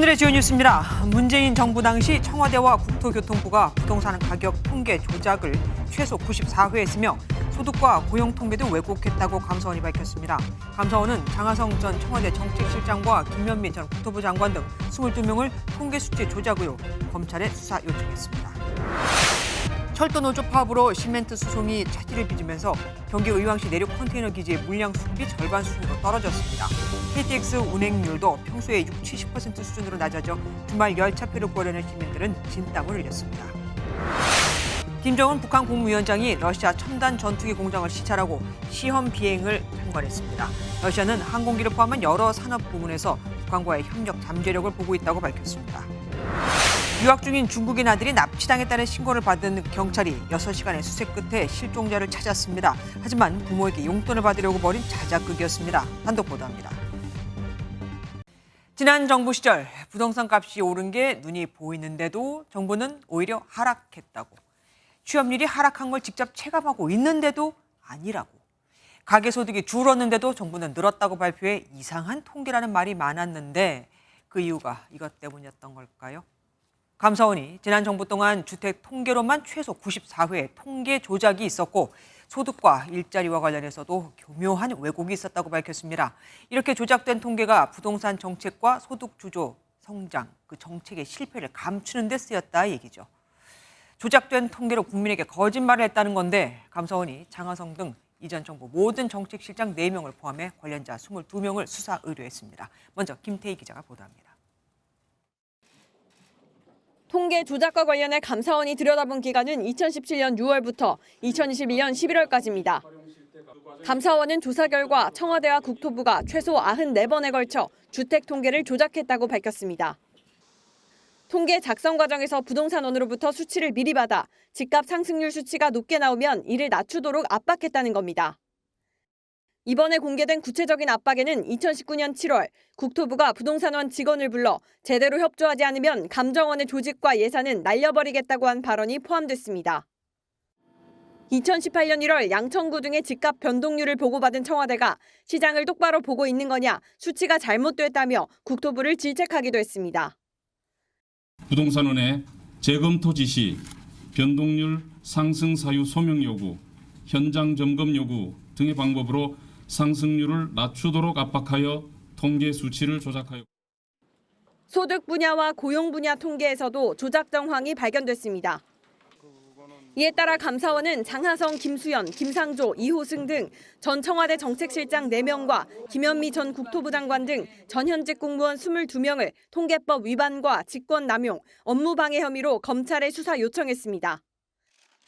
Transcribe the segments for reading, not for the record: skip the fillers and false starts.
오늘의 주요 뉴스입니다. 문재인 정부 당시 청와대와 국토교통부가 부동산 가격 통계 조작을 최소 94회 했으며 소득과 고용 통계도 왜곡했다고 감사원이 밝혔습니다. 감사원은 장하성 전 청와대 정책실장과 김현미 전 국토부 장관 등 22명을 통계 수치 조작 의혹 검찰에 수사 요청했습니다. 철도노조 파업으로 시멘트 수송이 차질을 빚으면서 경기 의왕시 내륙 컨테이너 기지의 물량 수급이 절반 수준으로 떨어졌습니다. KTX 운행률도 평소의 60-70% 수준으로 낮아져 주말 열차표를 구하려는 시민들은 진땀을 흘렸습니다. 김정은 북한 국무위원장이 러시아 첨단 전투기 공장을 시찰하고 시험 비행을 참관했습니다. 러시아는 항공기를 포함한 여러 산업 부문에서 북한과의 협력 잠재력을 보고 있다고 밝혔습니다. 유학 중인 중국인 아들이 납치당했다는 신고를 받은 경찰이 6시간의 수색 끝에 실종자를 찾았습니다. 하지만 부모에게 용돈을 받으려고 벌인 자작극이었습니다. 단독 보도합니다. 지난 정부 시절 부동산 값이 오른 게 눈이 보이는데도 정부는 오히려 하락했다고. 취업률이 하락한 걸 직접 체감하고 있는데도 아니라고. 가계소득이 줄었는데도 정부는 늘었다고 발표해 이상한 통계라는 말이 많았는데 그 이유가 이것 때문이었던 걸까요? 감사원이 지난 정부 동안 주택 통계로만 최소 94회 통계 조작이 있었고 소득과 일자리와 관련해서도 교묘한 왜곡이 있었다고 밝혔습니다. 이렇게 조작된 통계가 부동산 정책과 소득 주도 성장, 그 정책의 실패를 감추는 데 쓰였다 얘기죠. 조작된 통계로 국민에게 거짓말을 했다는 건데 감사원이 장하성 등 이전 정부 모든 정책실장 4명을 포함해 관련자 22명을 수사 의뢰했습니다. 먼저 김태희 기자가 보도합니다. 통계 조작과 관련해 감사원이 들여다본 기간은 2017년 6월부터 2021년 11월까지입니다. 감사원은 조사 결과 청와대와 국토부가 최소 94번에 걸쳐 주택 통계를 조작했다고 밝혔습니다. 통계 작성 과정에서 부동산원으로부터 수치를 미리 받아 집값 상승률 수치가 높게 나오면 이를 낮추도록 압박했다는 겁니다. 이번에 공개된 구체적인 압박에는 2019년 7월 국토부가 부동산원 직원을 불러 제대로 협조하지 않으면 감정원의 조직과 예산은 날려버리겠다고 한 발언이 포함됐습니다. 2018년 1월 양천구 등의 집값 변동률을 보고받은 청와대가 시장을 똑바로 보고 있는 거냐, 수치가 잘못됐다며 국토부를 질책하기도 했습니다. 부동산원의 재검토 지시, 변동률 상승 사유 소명 요구, 현장 점검 요구 등의 방법으로 상승률을 낮추도록 압박하여 통계 수치를 조작하여 소득 분야와 고용 분야 통계에서도 조작 정황이 발견됐습니다. 이에 따라 감사원은 장하성, 김수현, 김상조, 이호승 등 전 청와대 정책실장 4명과 김현미 전 국토부 장관 등 전현직 공무원 22명을 통계법 위반과 직권남용, 업무방해 혐의로 검찰에 수사 요청했습니다.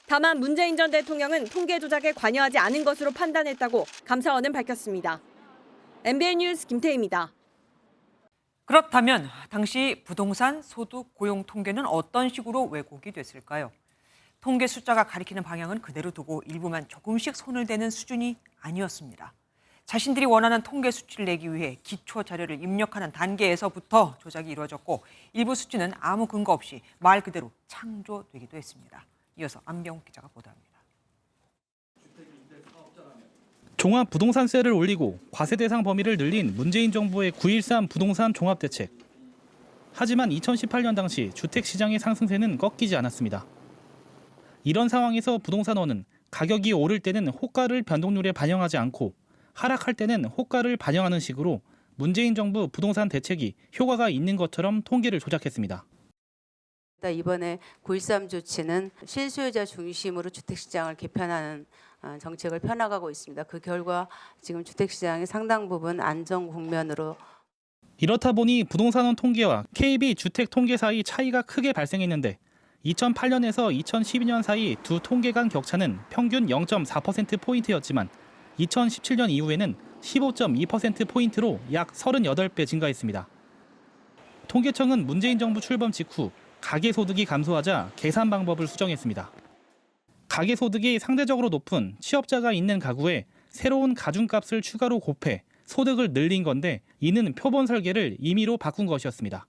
다만 문재인 전 대통령은 통계 조작에 관여하지 않은 것으로 판단했다고 감사원은 밝혔습니다. MBN 뉴스 김태희입니다. 그렇다면 당시 부동산, 소득, 고용 통계는 어떤 식으로 왜곡이 됐을까요? 통계 숫자가 가리키는 방향은 그대로 두고 일부만 조금씩 손을 대는 수준이 아니었습니다. 자신들이 원하는 통계 수치를 내기 위해 기초 자료를 입력하는 단계에서부터 조작이 이루어졌고 일부 수치는 아무 근거 없이 말 그대로 창조되기도 했습니다. 이어서 안병욱 기자가 보도합니다. 종합부동산세를 올리고 과세 대상 범위를 늘린 문재인 정부의 9.13 부동산 종합대책. 하지만 2018년 당시 주택시장의 상승세는 꺾이지 않았습니다. 이런 상황에서 부동산원은 가격이 오를 때는 호가를 변동률에 반영하지 않고 하락할 때는 호가를 반영하는 식으로 문재인 정부 부동산 대책이 효과가 있는 것처럼 통계를 조작했습니다. 이번에 9.13 조치는 실소유자 중심으로 주택시장을 개편하는 정책을 펴나가고 있습니다. 그 결과 지금 주택시장의 상당 부분 안정 국면으로. 이렇다 보니 부동산원 통계와 KB 주택 통계 사이 차이가 크게 발생했는데 2008년에서 2012년 사이 두 통계 간 격차는 평균 0.4%포인트였지만 2017년 이후에는 15.2%포인트로 약 38배 증가했습니다. 통계청은 문재인 정부 출범 직후 가계소득이 감소하자 계산 방법을 수정했습니다. 가계소득이 상대적으로 높은 취업자가 있는 가구에 새로운 가중값을 추가로 곱해 소득을 늘린 건데 이는 표본 설계를 임의로 바꾼 것이었습니다.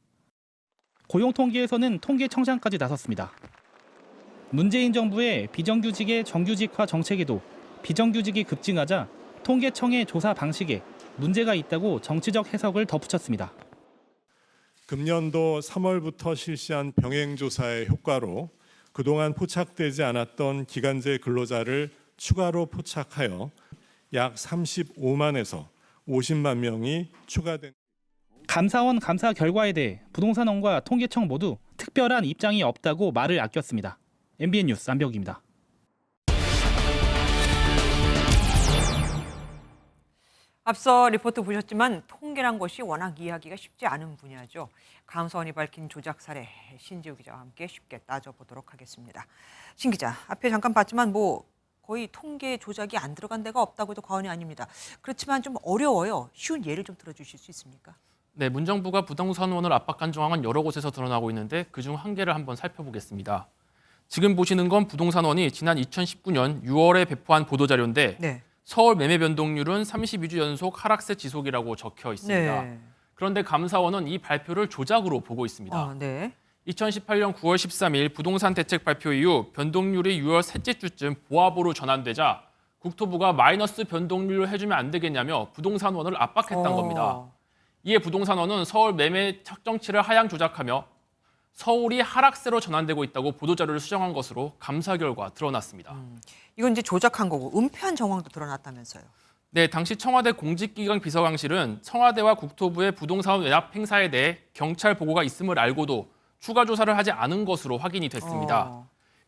고용통계에서는 통계청장까지 나섰습니다. 문재인 정부의 비정규직의 정규직화 정책에도 비정규직이 급증하자 통계청의 조사 방식에 문제가 있다고 정치적 해석을 덧붙였습니다. 금년도 3월부터 실시한 병행조사의 효과로 그동안 포착되지 않았던 기간제 근로자를 추가로 포착하여 약 35만에서 50만 명이 추가된. 감사원 감사 결과에 대해 부동산원과 통계청 모두 특별한 입장이 없다고 말을 아꼈습니다. MBN 뉴스 안병기입니다. 앞서 리포트 보셨지만 통계란 것이 워낙 이해하기가 쉽지 않은 분야죠. 감사원이 밝힌 조작 사례 신지우 기자와 함께 쉽게 따져보도록 하겠습니다. 신 기자, 앞에 잠깐 봤지만 거의 통계 조작이 안 들어간 데가 없다고 해도 과언이 아닙니다. 그렇지만 좀 어려워요. 쉬운 예를 좀 들어주실 수 있습니까? 네, 문정부가 부동산원을 압박한 정황은 여러 곳에서 드러나고 있는데 그중 한 개를 한번 살펴보겠습니다. 지금 보시는 건 부동산원이 지난 2019년 6월에 배포한 보도자료인데 네. 서울 매매 변동률은 32주 연속 하락세 지속이라고 적혀 있습니다. 네. 그런데 감사원은 이 발표를 조작으로 보고 있습니다. 네. 2018년 9월 13일 부동산 대책 발표 이후 변동률이 6월 셋째 주쯤 보합으로 전환되자 국토부가 마이너스 변동률로 해주면 안 되겠냐며 부동산원을 압박했던 겁니다. 이에 부동산원은 서울 매매 책정치를 하향 조작하며 서울이 하락세로 전환되고 있다고 보도자료를 수정한 것으로 감사 결과 드러났습니다. 이건 이제 조작한 거고 은폐한 정황도 드러났다면서요. 네, 당시 청와대 공직기강 비서관실은 청와대와 국토부의 부동산 외납 행사에 대해 경찰 보고가 있음을 알고도 추가 조사를 하지 않은 것으로 확인이 됐습니다.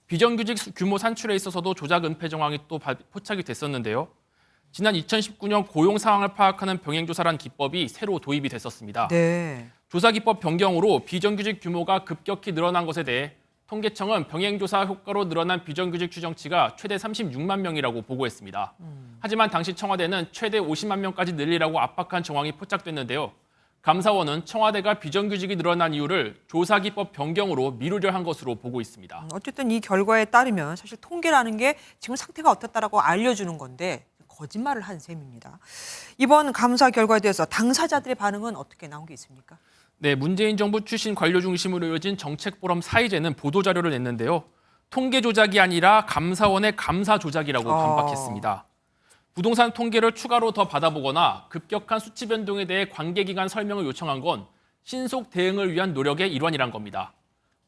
비정규직 규모 산출에 있어서도 조작 은폐 정황이 또 포착이 됐었는데요. 지난 2019년 고용 상황을 파악하는 병행조사란 기법이 새로 도입이 됐었습니다. 네. 조사 기법 변경으로 비정규직 규모가 급격히 늘어난 것에 대해 통계청은 병행조사 효과로 늘어난 비정규직 추정치가 최대 36만 명이라고 보고했습니다. 하지만 당시 청와대는 최대 50만 명까지 늘리라고 압박한 정황이 포착됐는데요. 감사원은 청와대가 비정규직이 늘어난 이유를 조사 기법 변경으로 미루려 한 것으로 보고 있습니다. 어쨌든 이 결과에 따르면 사실 통계라는 게 지금 상태가 어떻다라고 알려주는 건데 거짓말을 한 셈입니다. 이번 감사 결과에 대해서 당사자들의 반응은 어떻게 나온 게 있습니까? 네, 문재인 정부 출신 관료 중심으로 이어진 정책포럼 사이제는 보도자료를 냈는데요. 통계 조작이 아니라 감사원의 감사 조작이라고 반박했습니다. 부동산 통계를 추가로 더 받아보거나 급격한 수치 변동에 대해 관계기관 설명을 요청한 건 신속 대응을 위한 노력의 일환이란 겁니다.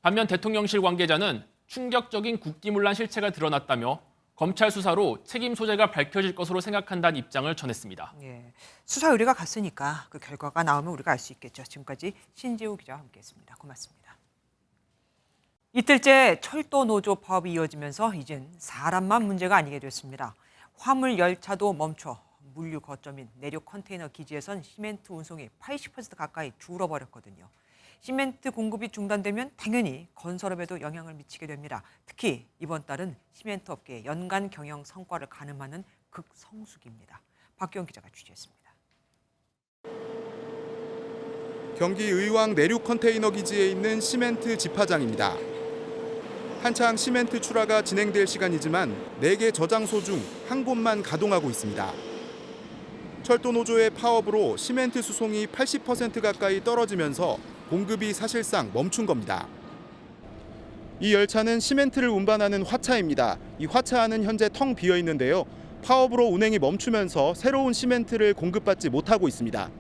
반면 대통령실 관계자는 충격적인 국기문란 실체가 드러났다며 검찰 수사로 책임 소재가 밝혀질 것으로 생각한다는 입장을 전했습니다. 예, 수사 의뢰가 갔으니까 그 결과가 나오면 우리가 알 수 있겠죠. 지금까지 신지우 기자와 함께했습니다. 고맙습니다. 이틀째 철도 노조 파업이 이어지면서 이젠 사람만 문제가 아니게 됐습니다. 화물 열차도 멈춰 물류 거점인 내륙 컨테이너 기지에선 시멘트 운송이 80% 가까이 줄어버렸거든요. 시멘트 공급이 중단되면 당연히 건설업에도 영향을 미치게 됩니다. 특히 이번 달은 시멘트 업계의 연간 경영 성과를 가늠하는 극성수기입니다. 박기영 기자가 취재했습니다. 경기 의왕 내륙 컨테이너 기지에 있는 시멘트 집화장입니다. 한창 시멘트 출하가 진행될 시간이지만 4개 저장소 중 한 곳만 가동하고 있습니다. 철도 노조의 파업으로 시멘트 수송이 80% 가까이 떨어지면서 공급이 사실상 멈춘 겁니다. 이 열차는 시멘트를 운반하는 화차입니다. 이 화차 안은 현재 텅 비어 있는데요. 파업으로 운행이 멈추면서 새로운 시멘트를 공급받지 못하고 있습니다.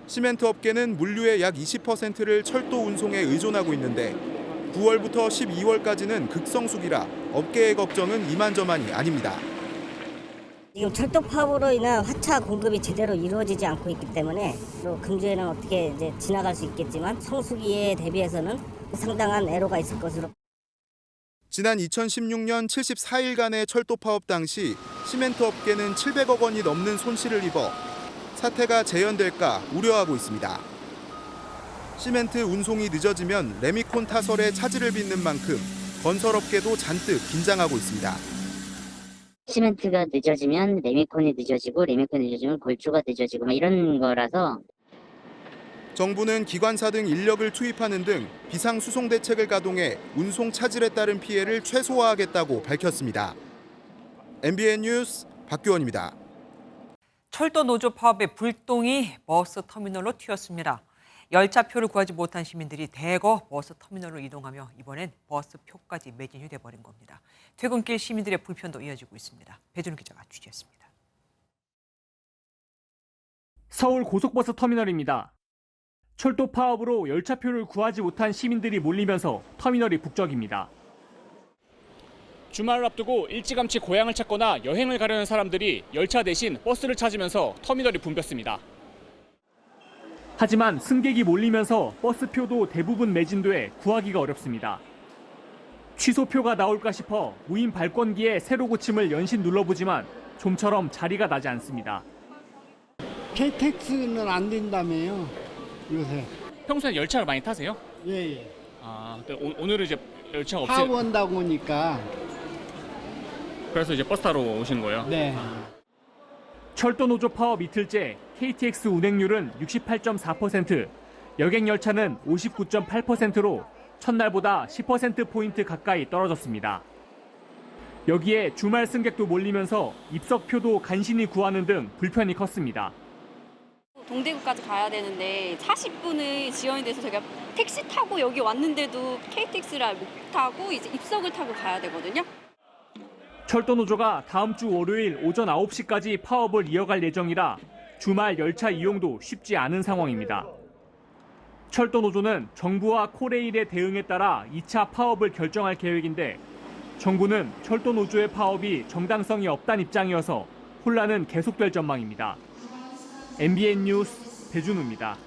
시멘트 업계는 물류의 약 20%를 철도 운송에 의존하고 있는데 9월부터 12월까지는 극성수기라 업계의 걱정은 이만저만이 아닙니다. 지금 철도 파업으로 인한 화차 공급이 제대로 이루어지지 않고 있기 때문에 또 금주에는 어떻게 이제 지나갈 수 있겠지만 성수기에 대비해서는 상당한 애로가 있을 것으로. 지난 2016년 74일간의 철도 파업 당시 시멘트 업계는 700억 원이 넘는 손실을 입어 사태가 재현될까 우려하고 있습니다. 시멘트 운송이 늦어지면 레미콘 타설에 차질을 빚는 만큼 건설업계도 잔뜩 긴장하고 있습니다. 시멘트가 늦어지면 레미콘이 늦어지고 레미콘이 늦어지면 골조가 늦어지고 이런 거라서 정부는 기관사 등 인력을 투입하는 등 비상수송 대책을 가동해 운송 차질에 따른 피해를 최소화하겠다고 밝혔습니다. MBN 뉴스 박규원입니다. 철도 노조 파업의 불똥이 버스 터미널로 튀었습니다. 열차표를 구하지 못한 시민들이 대거 버스 터미널로 이동하며 이번엔 버스표까지 매진이 돼버린 겁니다. 퇴근길 시민들의 불편도 이어지고 있습니다. 배준우 기자가 취재했습니다. 서울 고속버스 터미널입니다. 철도 파업으로 열차표를 구하지 못한 시민들이 몰리면서 터미널이 북적입니다. 주말을 앞두고 일찌감치 고향을 찾거나 여행을 가려는 사람들이 열차 대신 버스를 찾으면서 터미널이 붐볐습니다. 하지만 승객이 몰리면서 버스표도 대부분 매진돼 구하기가 어렵습니다. 취소표가 나올까 싶어 무인 발권기에 세로 고침을 연신 눌러보지만 좀처럼 자리가 나지 않습니다. KTX는 안 된다며요, 요새. 평소에 열차를 많이 타세요? 예. 오늘은 이제 열차가 파업 온다고 하니까. 그래서 이제 버스 타러 오신 거예요? 네. 철도 노조 파업 이틀째 KTX 운행률은 68.4%, 여객 열차는 59.8%로 첫날보다 10%포인트 가까이 떨어졌습니다. 여기에 주말 승객도 몰리면서 입석표도 간신히 구하는 등 불편이 컸습니다. 동대구까지 가야 되는데 40분을 지연이 돼서 제가 택시 타고 여기 왔는데도 KTX를 못 타고 이제 입석을 타고 가야 되거든요. 철도 노조가 다음 주 월요일 오전 9시까지 파업을 이어갈 예정이라 주말 열차 이용도 쉽지 않은 상황입니다. 철도 노조는 정부와 코레일의 대응에 따라 2차 파업을 결정할 계획인데 정부는 철도 노조의 파업이 정당성이 없다는 입장이어서 혼란은 계속될 전망입니다. MBN 뉴스 배준우입니다.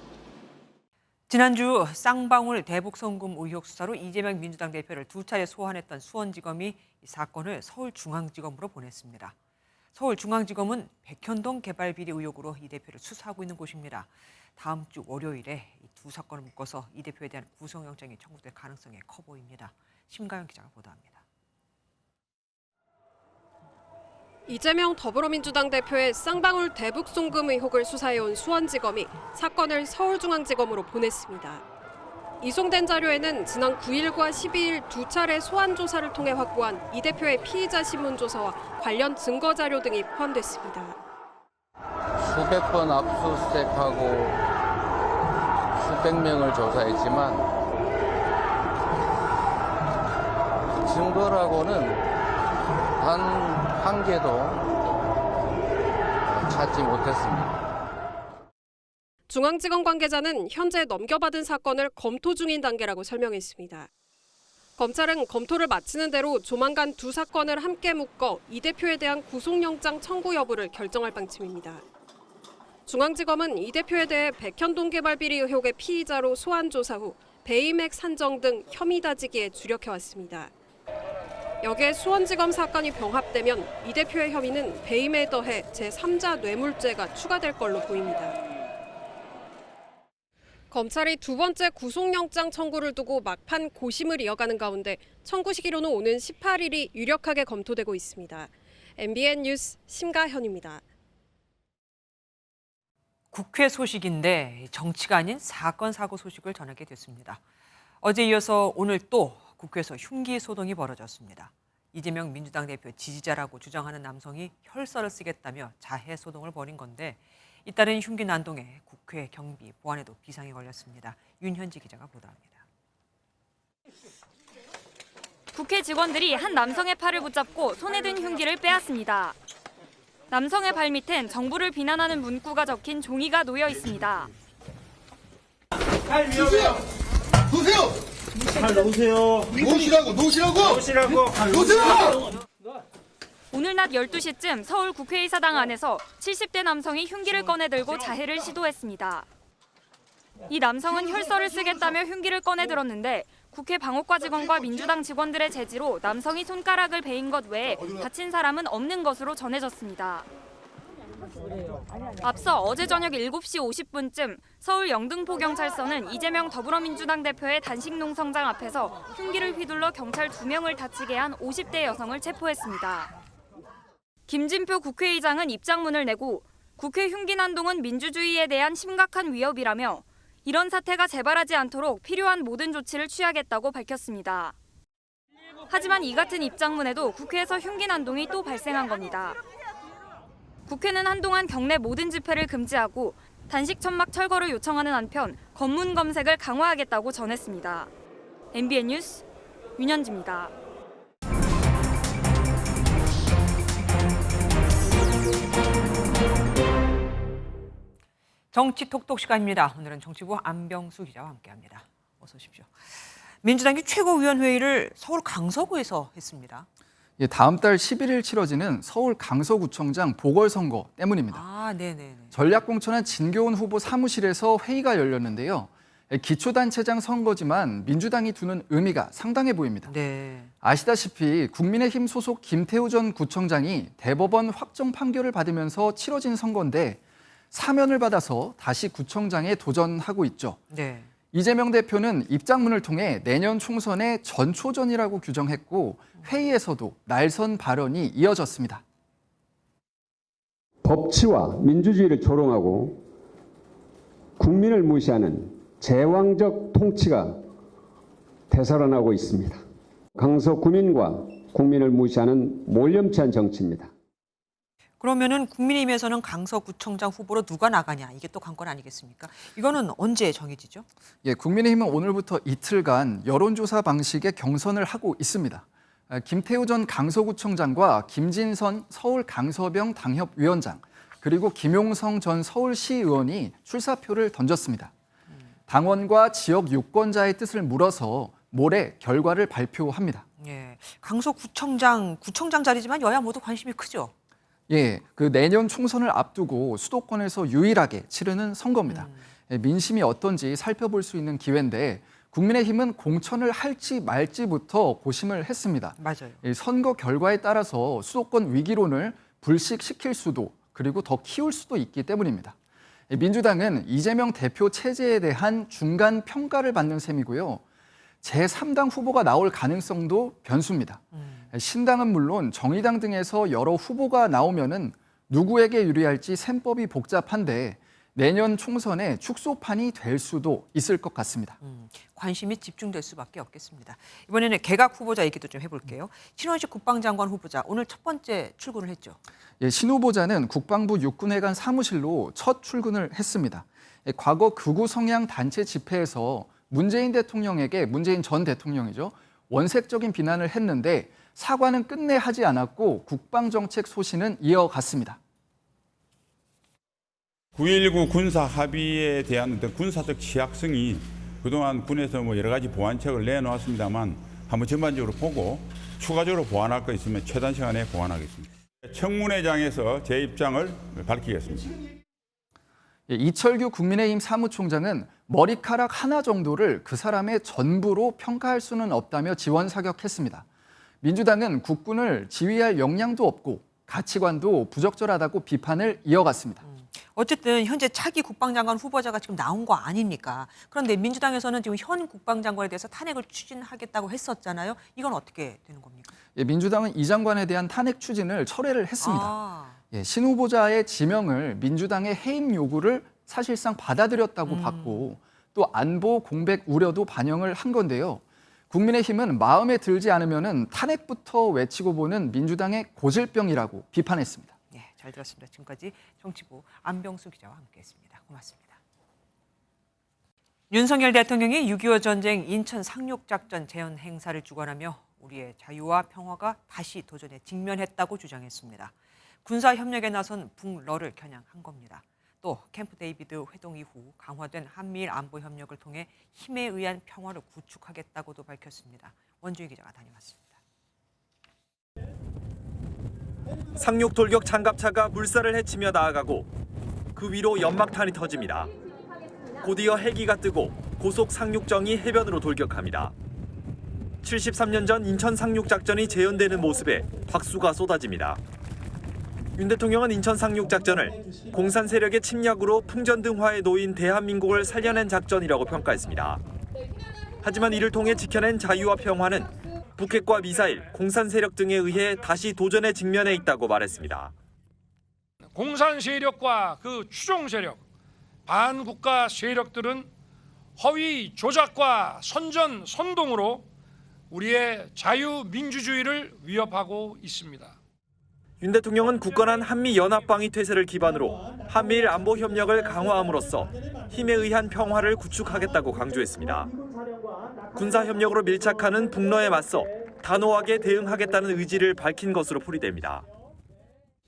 지난주 쌍방울 대북 송금 의혹 수사로 이재명 민주당 대표를 2차례 소환했던 수원지검이 이 사건을 서울중앙지검으로 보냈습니다. 서울중앙지검은 백현동 개발비리 의혹으로 이 대표를 수사하고 있는 곳입니다. 다음 주 월요일에 이 두 사건을 묶어서 이 대표에 대한 구속영장이 청구될 가능성이 커 보입니다. 심가영 기자가 보도합니다. 이재명 더불어민주당 대표의 쌍방울 대북 송금 의혹을 수사해온 수원지검이 사건을 서울중앙지검으로 보냈습니다. 이송된 자료에는 지난 9일과 12일 2차례 소환 조사를 통해 확보한 이 대표의 피의자 신문조서와 관련 증거 자료 등이 포함됐습니다. 수백 번 압수수색하고 수백 명을 조사했지만 증거라고는 단 한 개도 찾지 못했습니다. 중앙지검 관계자는 현재 넘겨받은 사건을 검토 중인 단계라고 설명했습니다. 검찰은 검토를 마치는 대로 조만간 두 사건을 함께 묶어 이 대표에 대한 구속영장 청구 여부를 결정할 방침입니다. 중앙지검은 이 대표에 대해 백현동 개발 비리 의혹의 피의자로 소환 조사 후 배임액 산정 등 혐의 다지기에 주력해왔습니다. 여기에 수원지검 사건이 병합되면 이 대표의 혐의는 배임에 더해 제3자 뇌물죄가 추가될 걸로 보입니다. 검찰이 두 번째 구속영장 청구를 두고 막판 고심을 이어가는 가운데 청구 시기로는 오는 18일이 유력하게 검토되고 있습니다. MBN 뉴스 심가현입니다. 국회 소식인데 정치가 아닌 사건 사고 소식을 전하게 됐습니다. 어제 이어서 오늘 또 국회에서 흉기 소동이 벌어졌습니다. 이재명 민주당 대표 지지자라고 주장하는 남성이 혈서를 쓰겠다며 자해 소동을 벌인 건데 잇따른 흉기 난동에 국회 경비 보안에도 비상이 걸렸습니다. 윤현지 기자가 보도합니다. 국회 직원들이 한 남성의 팔을 붙잡고 손에 든 흉기를 빼앗습니다. 남성의 발밑엔 정부를 비난하는 문구가 적힌 종이가 놓여 있습니다. 팔 위험해요. 놓으세요. 팔 놓으세요. 놓으시라고. 놓으세요. 오늘 낮 12시쯤 서울 국회의사당 안에서 70대 남성이 흉기를 꺼내 들고 자해를 시도했습니다. 이 남성은 혈서를 쓰겠다며 흉기를 꺼내 들었는데 국회 방호과 직원과 민주당 직원들의 제지로 남성이 손가락을 베인 것 외에 다친 사람은 없는 것으로 전해졌습니다. 앞서 어제 저녁 7시 50분쯤 서울 영등포경찰서는 이재명 더불어민주당 대표의 단식농성장 앞에서 흉기를 휘둘러 경찰 2명을 다치게 한 50대 여성을 체포했습니다. 김진표 국회의장은 입장문을 내고 국회 흉기 난동은 민주주의에 대한 심각한 위협이라며 이런 사태가 재발하지 않도록 필요한 모든 조치를 취하겠다고 밝혔습니다. 하지만 이 같은 입장문에도 국회에서 흉기 난동이 또 발생한 겁니다. 국회는 한동안 경내 모든 집회를 금지하고 단식 천막 철거를 요청하는 한편 검문 검색을 강화하겠다고 전했습니다. MBN 뉴스 윤현지입니다. 정치 톡톡 시간입니다. 오늘은 정치부 안병수 기자와 함께합니다. 어서 오십시오. 민주당이 최고위원회의를 서울 강서구에서 했습니다. 예, 다음 달 11일 치러지는 서울 강서구청장 보궐선거 때문입니다. 네네. 전략공천한 진교훈 후보 사무실에서 회의가 열렸는데요. 기초단체장 선거지만 민주당이 두는 의미가 상당해 보입니다. 네. 아시다시피 국민의힘 소속 김태우 전 구청장이 대법원 확정 판결을 받으면서 치러진 선거인데 사면을 받아서 다시 구청장에 도전하고 있죠. 네. 이재명 대표는 입장문을 통해 내년 총선의 전초전이라고 규정했고 회의에서도 날선 발언이 이어졌습니다. 법치와 민주주의를 조롱하고 국민을 무시하는 제왕적 통치가 되살아나고 있습니다. 강서 구민과 국민을 무시하는 몰염치한 정치입니다. 그러면은 국민의힘에서는 강서구청장 후보로 누가 나가냐 이게 또 관건 아니겠습니까? 이거는 언제 정해지죠? 예, 국민의힘은 오늘부터 이틀간 여론조사 방식의 경선을 하고 있습니다. 김태우 전 강서구청장과 김진선 서울 강서병 당협위원장 그리고 김용성 전 서울시 의원이 출사표를 던졌습니다. 당원과 지역 유권자의 뜻을 물어서 모레 결과를 발표합니다. 예, 강서구청장 자리지만 여야 모두 관심이 크죠. 예, 그 내년 총선을 앞두고 수도권에서 유일하게 치르는 선거입니다. 민심이 어떤지 살펴볼 수 있는 기회인데 국민의힘은 공천을 할지 말지부터 고심을 했습니다. 맞아요. 선거 결과에 따라서 수도권 위기론을 불식시킬 수도 그리고 더 키울 수도 있기 때문입니다. 민주당은 이재명 대표 체제에 대한 중간 평가를 받는 셈이고요. 제3당 후보가 나올 가능성도 변수입니다. 신당은 물론 정의당 등에서 여러 후보가 나오면은 누구에게 유리할지 셈법이 복잡한데 내년 총선에 축소판이 될 수도 있을 것 같습니다. 관심이 집중될 수밖에 없겠습니다. 이번에는 개각 후보자 얘기도 좀 해볼게요. 신원식 국방장관 후보자 오늘 첫 번째 출근을 했죠. 예, 신 후보자는 국방부 육군회관 사무실로 첫 출근을 했습니다. 과거 극우 성향 단체 집회에서 문재인 전 대통령이죠. 원색적인 비난을 했는데 사과는 끝내 하지 않았고 국방정책 소신은 이어갔습니다. 9.19 군사 합의에 대한 어떤 군사적 취약성이 그동안 군에서 여러 가지 보완책을 내놓았습니다만 한번 전반적으로 보고 추가적으로 보완할 거 있으면 최단 시간에 보완하겠습니다. 청문회장에서 제 입장을 밝히겠습니다. 이철규 국민의힘 사무총장은 머리카락 하나 정도를 그 사람의 전부로 평가할 수는 없다며 지원 사격했습니다. 민주당은 국군을 지휘할 역량도 없고 가치관도 부적절하다고 비판을 이어갔습니다. 어쨌든 현재 차기 국방장관 후보자가 지금 나온 거 아닙니까? 그런데 민주당에서는 지금 현 국방장관에 대해서 탄핵을 추진하겠다고 했었잖아요. 이건 어떻게 되는 겁니까? 예, 민주당은 이 장관에 대한 탄핵 추진을 철회를 했습니다. 예, 신 후보자의 지명을 민주당의 해임 요구를 사실상 받아들였다고 봤고 또 안보 공백 우려도 반영을 한 건데요. 국민의힘은 마음에 들지 않으면은 탄핵부터 외치고 보는 민주당의 고질병이라고 비판했습니다. 네, 잘 들었습니다. 지금까지 정치부 안병수 기자와 함께했습니다. 고맙습니다. 윤석열 대통령이 6.25 전쟁 인천 상륙작전 재현 행사를 주관하며 우리의 자유와 평화가 다시 도전에 직면했다고 주장했습니다. 군사협력에 나선 북러를 겨냥한 겁니다. 또 캠프 데이비드 회동 이후 강화된 한미일 안보 협력을 통해 힘에 의한 평화를 구축하겠다고도 밝혔습니다. 원주희 기자가 다녀왔습니다. 상륙 돌격 장갑차가 물살을 헤치며 나아가고 그 위로 연막탄이 터집니다. 곧이어 헬기가 뜨고 고속 상륙정이 해변으로 돌격합니다. 73년 전 인천 상륙작전이 재현되는 모습에 박수가 쏟아집니다. 윤 대통령은 인천 상륙작전을 공산 세력의 침략으로 풍전등화에 놓인 대한민국을 살려낸 작전이라고 평가했습니다. 하지만 이를 통해 지켜낸 자유와 평화는 북핵과 미사일, 공산 세력 등에 의해 다시 도전에 직면해 있다고 말했습니다. 공산 세력과 그 추종 세력, 반국가 세력들은 허위 조작과 선전 선동으로 우리의 자유민주주의를 위협하고 있습니다. 윤 대통령은 굳건한 한미연합방위 태세를 기반으로 한미일 안보 협력을 강화함으로써 힘에 의한 평화를 구축하겠다고 강조했습니다. 군사협력으로 밀착하는 북러에 맞서 단호하게 대응하겠다는 의지를 밝힌 것으로 풀이됩니다.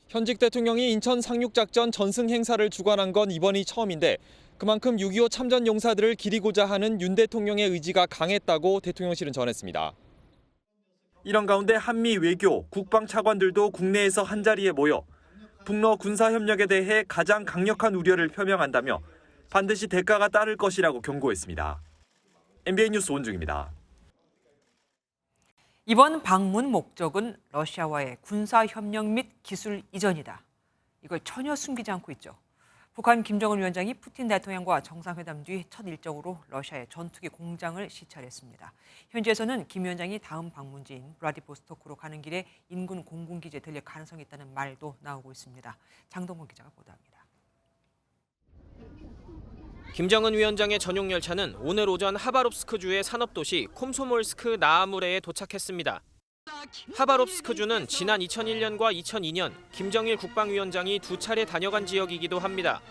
현직 대통령이 인천 상륙작전 전승 행사를 주관한 건 이번이 처음인데 그만큼 6.25 참전 용사들을 기리고자 하는 윤 대통령의 의지가 강했다고 대통령실은 전했습니다. 이런 가운데 한미 외교, 국방 차관들도 국내에서 한자리에 모여 북러 군사협력에 대해 가장 강력한 우려를 표명한다며 반드시 대가가 따를 것이라고 경고했습니다. MBN 뉴스 원중입니다. 이번 방문 목적은 러시아와의 군사협력 및 기술 이전이다. 이걸 전혀 숨기지 않고 있죠. 북한 김정은 위원장이 푸틴 대통령과 정상회담 뒤 첫 일정으로 러시아의 전투기 공장을 시찰했습니다. 현지에서는 김 위원장이 다음 방문지인 블라디보스토크로 가는 길에 인근 공군기지에 들릴 가능성이 있다는 말도 나오고 있습니다. 장동건 기자가 보도합니다. 김정은 위원장의 전용 열차는 오늘 오전 하바롭스크주의 산업도시 콤소몰스크 나아무레에 도착했습니다. 하바롭스크주는 지난 2001년과 2002년 김정일 국방위원장이 두 차례 다녀간 지역이기도 합니다.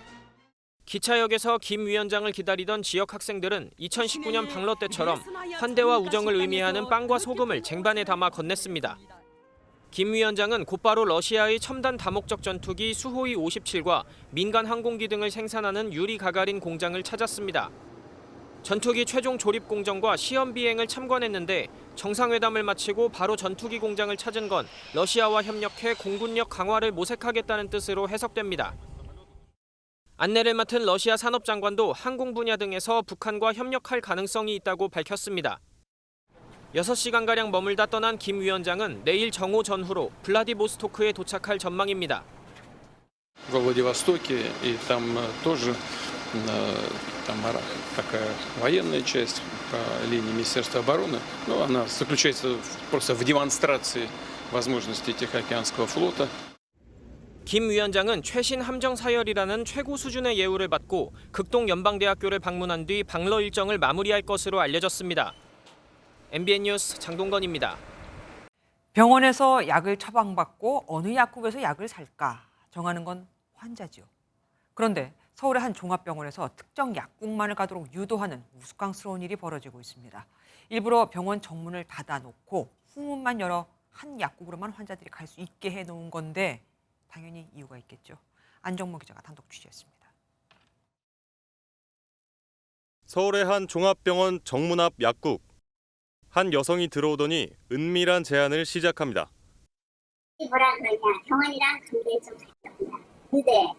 기차역에서 김 위원장을 기다리던 지역 학생들은 2019년 방러 때처럼 환대와 우정을 의미하는 빵과 소금을 쟁반에 담아 건넸습니다. 김 위원장은 곧바로 러시아의 첨단 다목적 전투기 수호이 57과 민간 항공기 등을 생산하는 유리 가가린 공장을 찾았습니다. 전투기 최종 조립 공정과 시험 비행을 참관했는데 정상회담을 마치고 바로 전투기 공장을 찾은 건 러시아와 협력해 공군력 강화를 모색하겠다는 뜻으로 해석됩니다. 안내를 맡은 러시아 산업장관도 항공 분야 등에서 북한과 협력할 가능성이 있다고 밝혔습니다. 6시간가량 머물다 떠난 김 위원장은 내일 정오 전후로 블라디보스토크에 도착할 전망입니다. Во Владивостоке и там тоже там такая военная часть по линии Министерства обороны, но она заключается просто в демонстрации возможностей Тихоокеанского флота. 김 위원장은 최신 함정 사열이라는 최고 수준의 예우를 받고 극동 연방대학교를 방문한 뒤 방러 일정을 마무리할 것으로 알려졌습니다. MBN 뉴스 장동건입니다. 병원에서 약을 처방받고 어느 약국에서 약을 살까 정하는 건 환자지요. 그런데 서울의 한 종합병원에서 특정 약국만을 가도록 유도하는 우스꽝스러운 일이 벌어지고 있습니다. 일부러 병원 정문을 닫아놓고 후문만 열어 한 약국으로만 환자들이 갈 수 있게 해놓은 건데 당연히 이유가 있겠죠. 안정모 기자가 단독 취재했습니다. 서울의 한 종합병원 정문 앞 약국. 한 여성이 들어오더니 은밀한 제안을 시작합니다. 뭐라 그러냐, 병원이랑 관계 좀 가져온다. 근데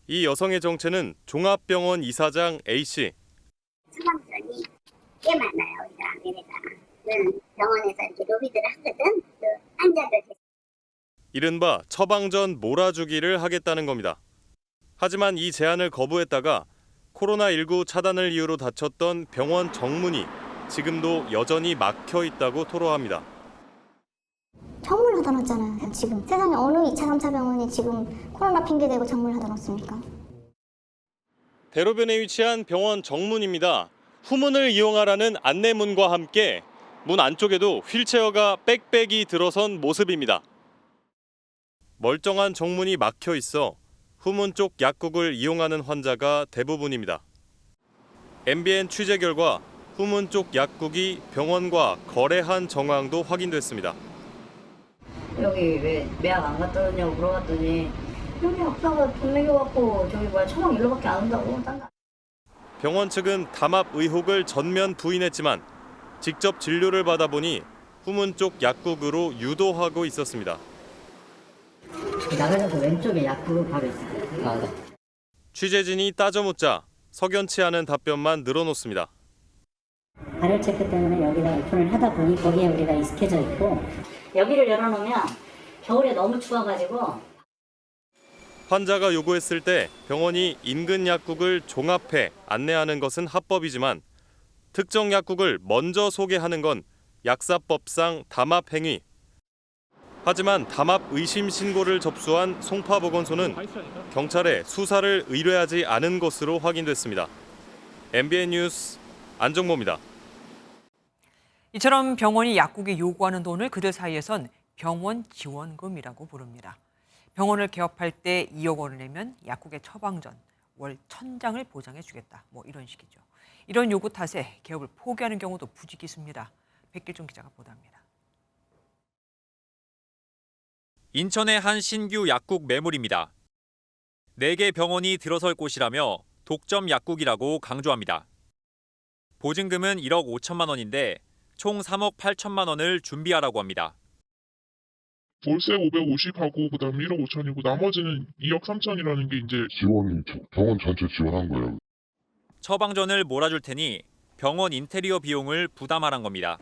이 여성의 정체는 종합병원 이사장 A씨. 처방전이 꽤 많아요. 우리가 얘네가 병원에서 이렇게 로비들을 하거든. 그 환자들 이른바 처방전 몰아주기를 하겠다는 겁니다. 하지만 이 제안을 거부했다가 코로나19 차단을 이유로 닫혔던 병원 정문이 지금도 여전히 막혀 있다고 토로합니다. 정문을 닫아놨잖아요. 지금 세상에 어느 2차, 3차 병원이 지금 코로나 핑계대고 정문을 닫아놓습니까? 대로변에 위치한 병원 정문입니다. 후문을 이용하라는 안내문과 함께 문 안쪽에도 휠체어가 빽빽이 들어선 모습입니다. 멀쩡한 정문이 막혀 있어 후문 쪽 약국을 이용하는 환자가 대부분입니다. MBN 취재 결과 후문 쪽 약국이 병원과 거래한 정황도 확인됐습니다. 여기 왜 매약 안 갔다 오냐고 물어봤더니 여기 아빠가 돈 매겨갖고 저기 뭐야 처방 일로밖에 안 온다고. 병원 측은 담합 의혹을 전면 부인했지만 직접 진료를 받아보니 후문 쪽 약국으로 유도하고 있었습니다. 나가셔서 왼쪽에 약국은 바로 있어요. 네. 취재진이 따져묻자 석연치 않은 답변만 늘어놓습니다. 발열 체크 때문에 여기다 오픈을 하다 보니 거기에 우리가 익숙해져 있고 여기를 열어놓으면 겨울에 너무 추워가지고 환자가 요구했을 때 병원이 인근 약국을 종합해 안내하는 것은 합법이지만 특정 약국을 먼저 소개하는 건 약사법상 담합 행위. 하지만 담합 의심 신고를 접수한 송파보건소는 경찰에 수사를 의뢰하지 않은 것으로 확인됐습니다. MBN 뉴스 안정모입니다. 이처럼 병원이 약국에 요구하는 돈을 그들 사이에선 병원 지원금이라고 부릅니다. 병원을 개업할 때 2억 원을 내면 약국의 처방전 월 1,000장을 보장해 주겠다. 뭐 이런 식이죠. 이런 요구 탓에 개업을 포기하는 경우도 부지기수입니다. 백길종 기자가 보도합니다. 인천의 한 신규 약국 매물입니다. 4개 병원이 들어설 곳이라며 독점 약국이라고 강조합니다. 보증금은 1억 5천만 원인데 총 3억 8천만 원을 준비하라고 합니다. 월세 550하고 그다음에 1억 5천이고 나머지는 2억 3천이라는 게 이제 지원이 병원 전체 지원한 거예요. 처방전을 몰아줄 테니 병원 인테리어 비용을 부담하란 겁니다.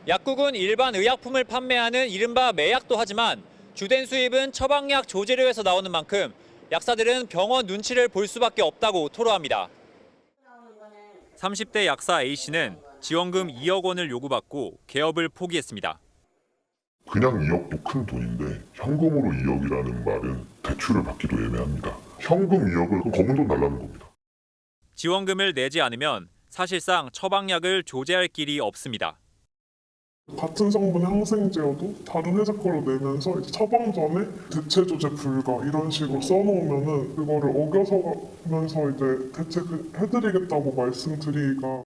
약국은 일반 의약품을 판매하는 이른바 매약도 하지만 주된 수입은 처방약 조제료에서 나오는 만큼 약사들은 병원 눈치를 볼 수밖에 없다고 토로합니다. 30대 약사 A씨는 지원금 2억 원을 요구받고 개업을 포기했습니다. 그냥 2억도 큰 돈인데 현금으로 2억이라는 말은 대출을 받기도 애매합니다. 현금 2억을 검은 돈 달라는 겁니다. 지원금을 내지 않으면 사실상 처방약을 조제할 길이 없습니다. 같은 성분의 항생제여도 다른 회사 거로 내면서 이제 처방전에 대체 조제 불가 이런 식으로 써놓으면은 그거를 어겨서면서 이제 대체해드리겠다고 말씀드리기가.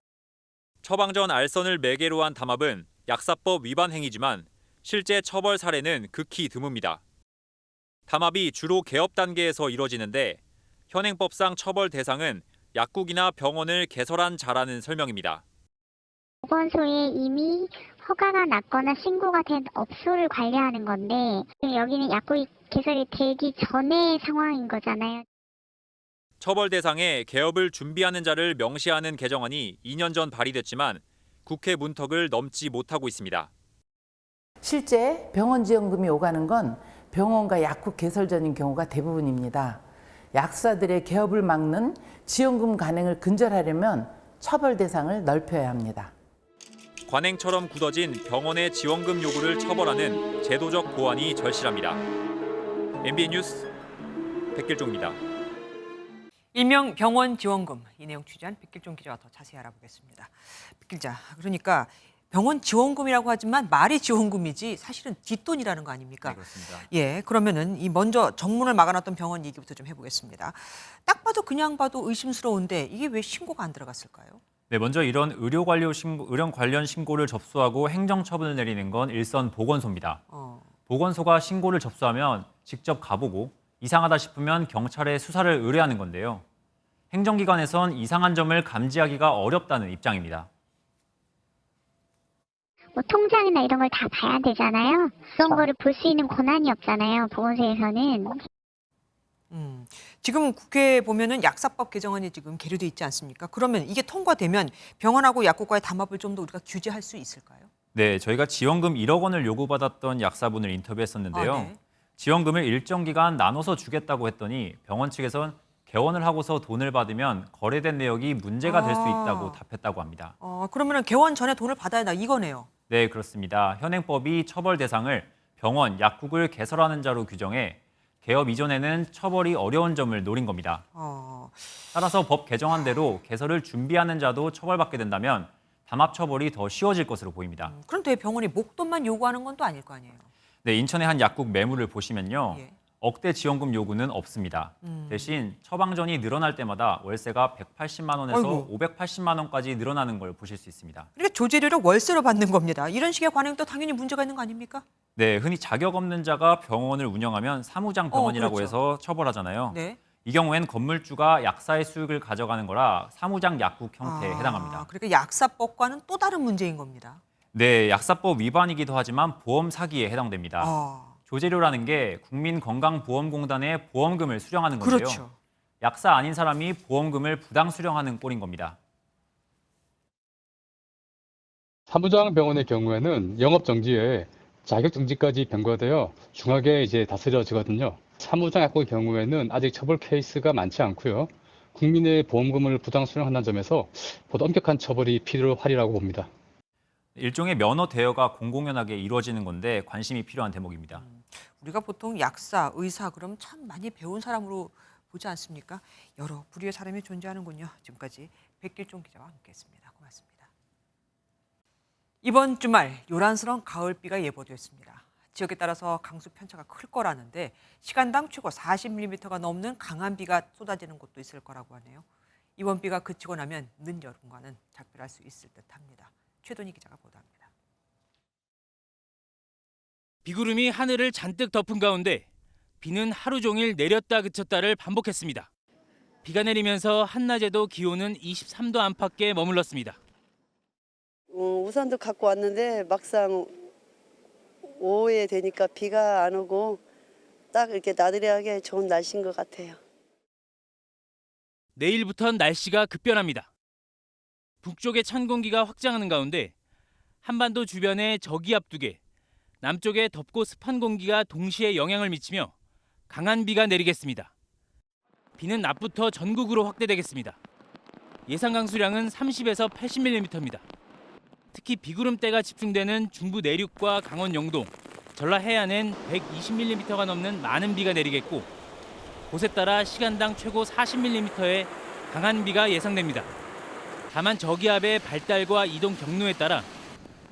처방전 알선을 매개로 한 담합은 약사법 위반 행위지만 실제 처벌 사례는 극히 드뭅니다. 담합이 주로 개업 단계에서 이뤄지는데 현행법상 처벌 대상은 약국이나 병원을 개설한 자라는 설명입니다. 보건소에 이미 허가가 났거나 신고가 된 업소를 관리하는 건데 여기는 약국이 개설이 되기 전의 상황인 거잖아요. 처벌 대상에 개업을 준비하는 자를 명시하는 개정안이 2년 전 발의됐지만 국회 문턱을 넘지 못하고 있습니다. 실제 병원 지원금이 오가는 건 병원과 약국 개설 전인 경우가 대부분입니다. 약사들의 개업을 막는 지원금 관행을 근절하려면 처벌 대상을 넓혀야 합니다. 관행처럼 굳어진 병원의 지원금 요구를 처벌하는 제도적 보완이 절실합니다. MBN 뉴스 백길종입니다. 일명 병원 지원금, 이 내용 취재한 백길종 기자와 더 자세히 알아보겠습니다. 백 기자, 그러니까 병원 지원금이라고 하지만 말이 지원금이지 사실은 뒷돈이라는 거 아닙니까? 네, 그렇습니다. 예, 그러면은 이 먼저 정문을 막아놨던 병원 얘기부터 좀 해보겠습니다. 딱 봐도 그냥 봐도 의심스러운데 이게 왜 신고가 안 들어갔을까요? 네, 먼저 이런 의료 관련 신고를 접수하고 행정처분을 내리는 건 일선 보건소입니다. 보건소가 신고를 접수하면 직접 가보고 이상하다 싶으면 경찰에 수사를 의뢰하는 건데요. 행정기관에선 이상한 점을 감지하기가 어렵다는 입장입니다. 뭐 통장이나 이런 걸 다 봐야 되잖아요. 그런 거를 볼 수 있는 권한이 없잖아요. 보건소에서는. 지금 국회에 보면은 약사법 개정안이 지금 계류돼 있지 않습니까? 그러면 이게 통과되면 병원하고 약국과의 담합을 좀 더 우리가 규제할 수 있을까요? 네, 저희가 지원금 1억 원을 요구받았던 약사분을 인터뷰했었는데요. 지원금을 일정 기간 나눠서 주겠다고 했더니 병원 측에선 개원을 하고서 돈을 받으면 거래된 내역이 문제가 될 수 있다고 답했다고 합니다. 그러면 개원 전에 돈을 받아야 한다 이거네요. 네, 그렇습니다. 현행법이 처벌 대상을 병원, 약국을 개설하는 자로 규정해 개업 이전에는 처벌이 어려운 점을 노린 겁니다. 따라서 법 개정안대로 개설을 준비하는 자도 처벌받게 된다면 담합 처벌이 더 쉬워질 것으로 보입니다. 그런데 병원이 목돈만 요구하는 건 또 아닐 거 아니에요? 네, 인천의 한 약국 매물을 보시면요. 억대 지원금 요구는 없습니다. 대신 처방전이 늘어날 때마다 월세가 180만 원에서 580만 원까지 늘어나는 걸 보실 수 있습니다. 그러니까 조제료를 월세로 받는 겁니다. 이런 식의 관행도 당연히 문제가 있는 거 아닙니까? 네, 흔히 자격 없는 자가 병원을 운영하면 사무장 병원이라고 해서 처벌하잖아요. 네. 이 경우엔 건물주가 약사의 수익을 가져가는 거라 사무장 약국 형태에 해당합니다. 그러니까 약사법과는 또 다른 문제인 겁니다. 네, 약사법 위반이기도 하지만 보험 사기에 해당됩니다. 조제료라는 게 국민건강보험공단에 보험금을 수령하는 건데요. 그렇죠. 약사 아닌 사람이 보험금을 부당 수령하는 꼴인 겁니다. 사무장 병원의 경우에는 영업 정지에 자격 정지까지 변경되어 중하게 다스려지거든요. 사무장 약국의 경우에는 아직 처벌 케이스가 많지 않고요. 국민의 보험금을 부당 수령한다는 점에서 보다 엄격한 처벌이 필요하리라고 봅니다. 일종의 면허 대여가 공공연하게 이루어지는 건데 관심이 필요한 대목입니다. 우리가 보통 약사, 의사 그러면 참 많이 배운 사람으로 보지 않습니까? 여러 부류의 사람이 존재하는군요. 지금까지 백길종 기자와 함께했습니다. 고맙습니다. 이번 주말 요란스러운 가을비가 예보됐습니다. 지역에 따라서 강수 편차가 클 거라는데 시간당 최고 40mm가 넘는 강한 비가 쏟아지는 곳도 있을 거라고 하네요. 이번 비가 그치고 나면 늦 여름과는 작별할 수 있을 듯합니다. 최돈희 기자가 보도합니다. 비구름이 하늘을 잔뜩 덮은 가운데 비는 하루 종일 내렸다 그쳤다를 반복했습니다. 비가 내리면서 한낮에도 기온은 23도 안팎에 머물렀습니다. 우산도 갖고 왔는데 막상 오후에 되니까 비가 안 오고 딱 이렇게 나들이하게 좋은 날씨인 것 같아요. 내일부터는 날씨가 급변합니다. 북쪽의 찬 공기가 확장하는 가운데 한반도 주변에 저기압 2개, 남쪽에 덥고 습한 공기가 동시에 영향을 미치며 강한 비가 내리겠습니다. 비는 낮부터 전국으로 확대되겠습니다. 예상 강수량은 30에서 80mm입니다. 특히 비구름대가 집중되는 중부 내륙과 강원 영동, 전라 해안엔 120mm가 넘는 많은 비가 내리겠고 곳에 따라 시간당 최고 40mm의 강한 비가 예상됩니다. 다만 저기압의 발달과 이동 경로에 따라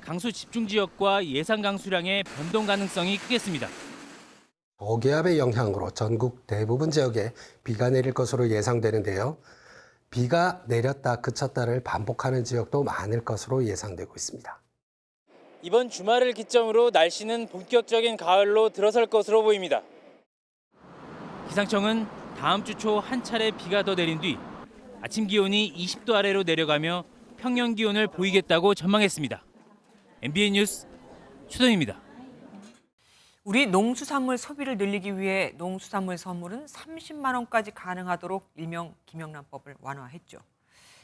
강수 집중 지역과 예상 강수량의 변동 가능성이 크겠습니다. 저기압의 영향으로 전국 대부분 지역에 비가 내릴 것으로 예상되는데요. 비가 내렸다 그쳤다를 반복하는 지역도 많을 것으로 예상되고 있습니다. 이번 주말을 기점으로 날씨는 본격적인 가을로 들어설 것으로 보입니다. 기상청은 다음 주 초 한 차례 비가 더 내린 뒤 아침 기온이 20도 아래로 내려가며 평년 기온을 보이겠다고 전망했습니다. MBN 뉴스 최동입니다. 우리 농수산물 소비를 늘리기 위해 농수산물 선물은 30만 원까지 가능하도록 일명 김영란법을 완화했죠.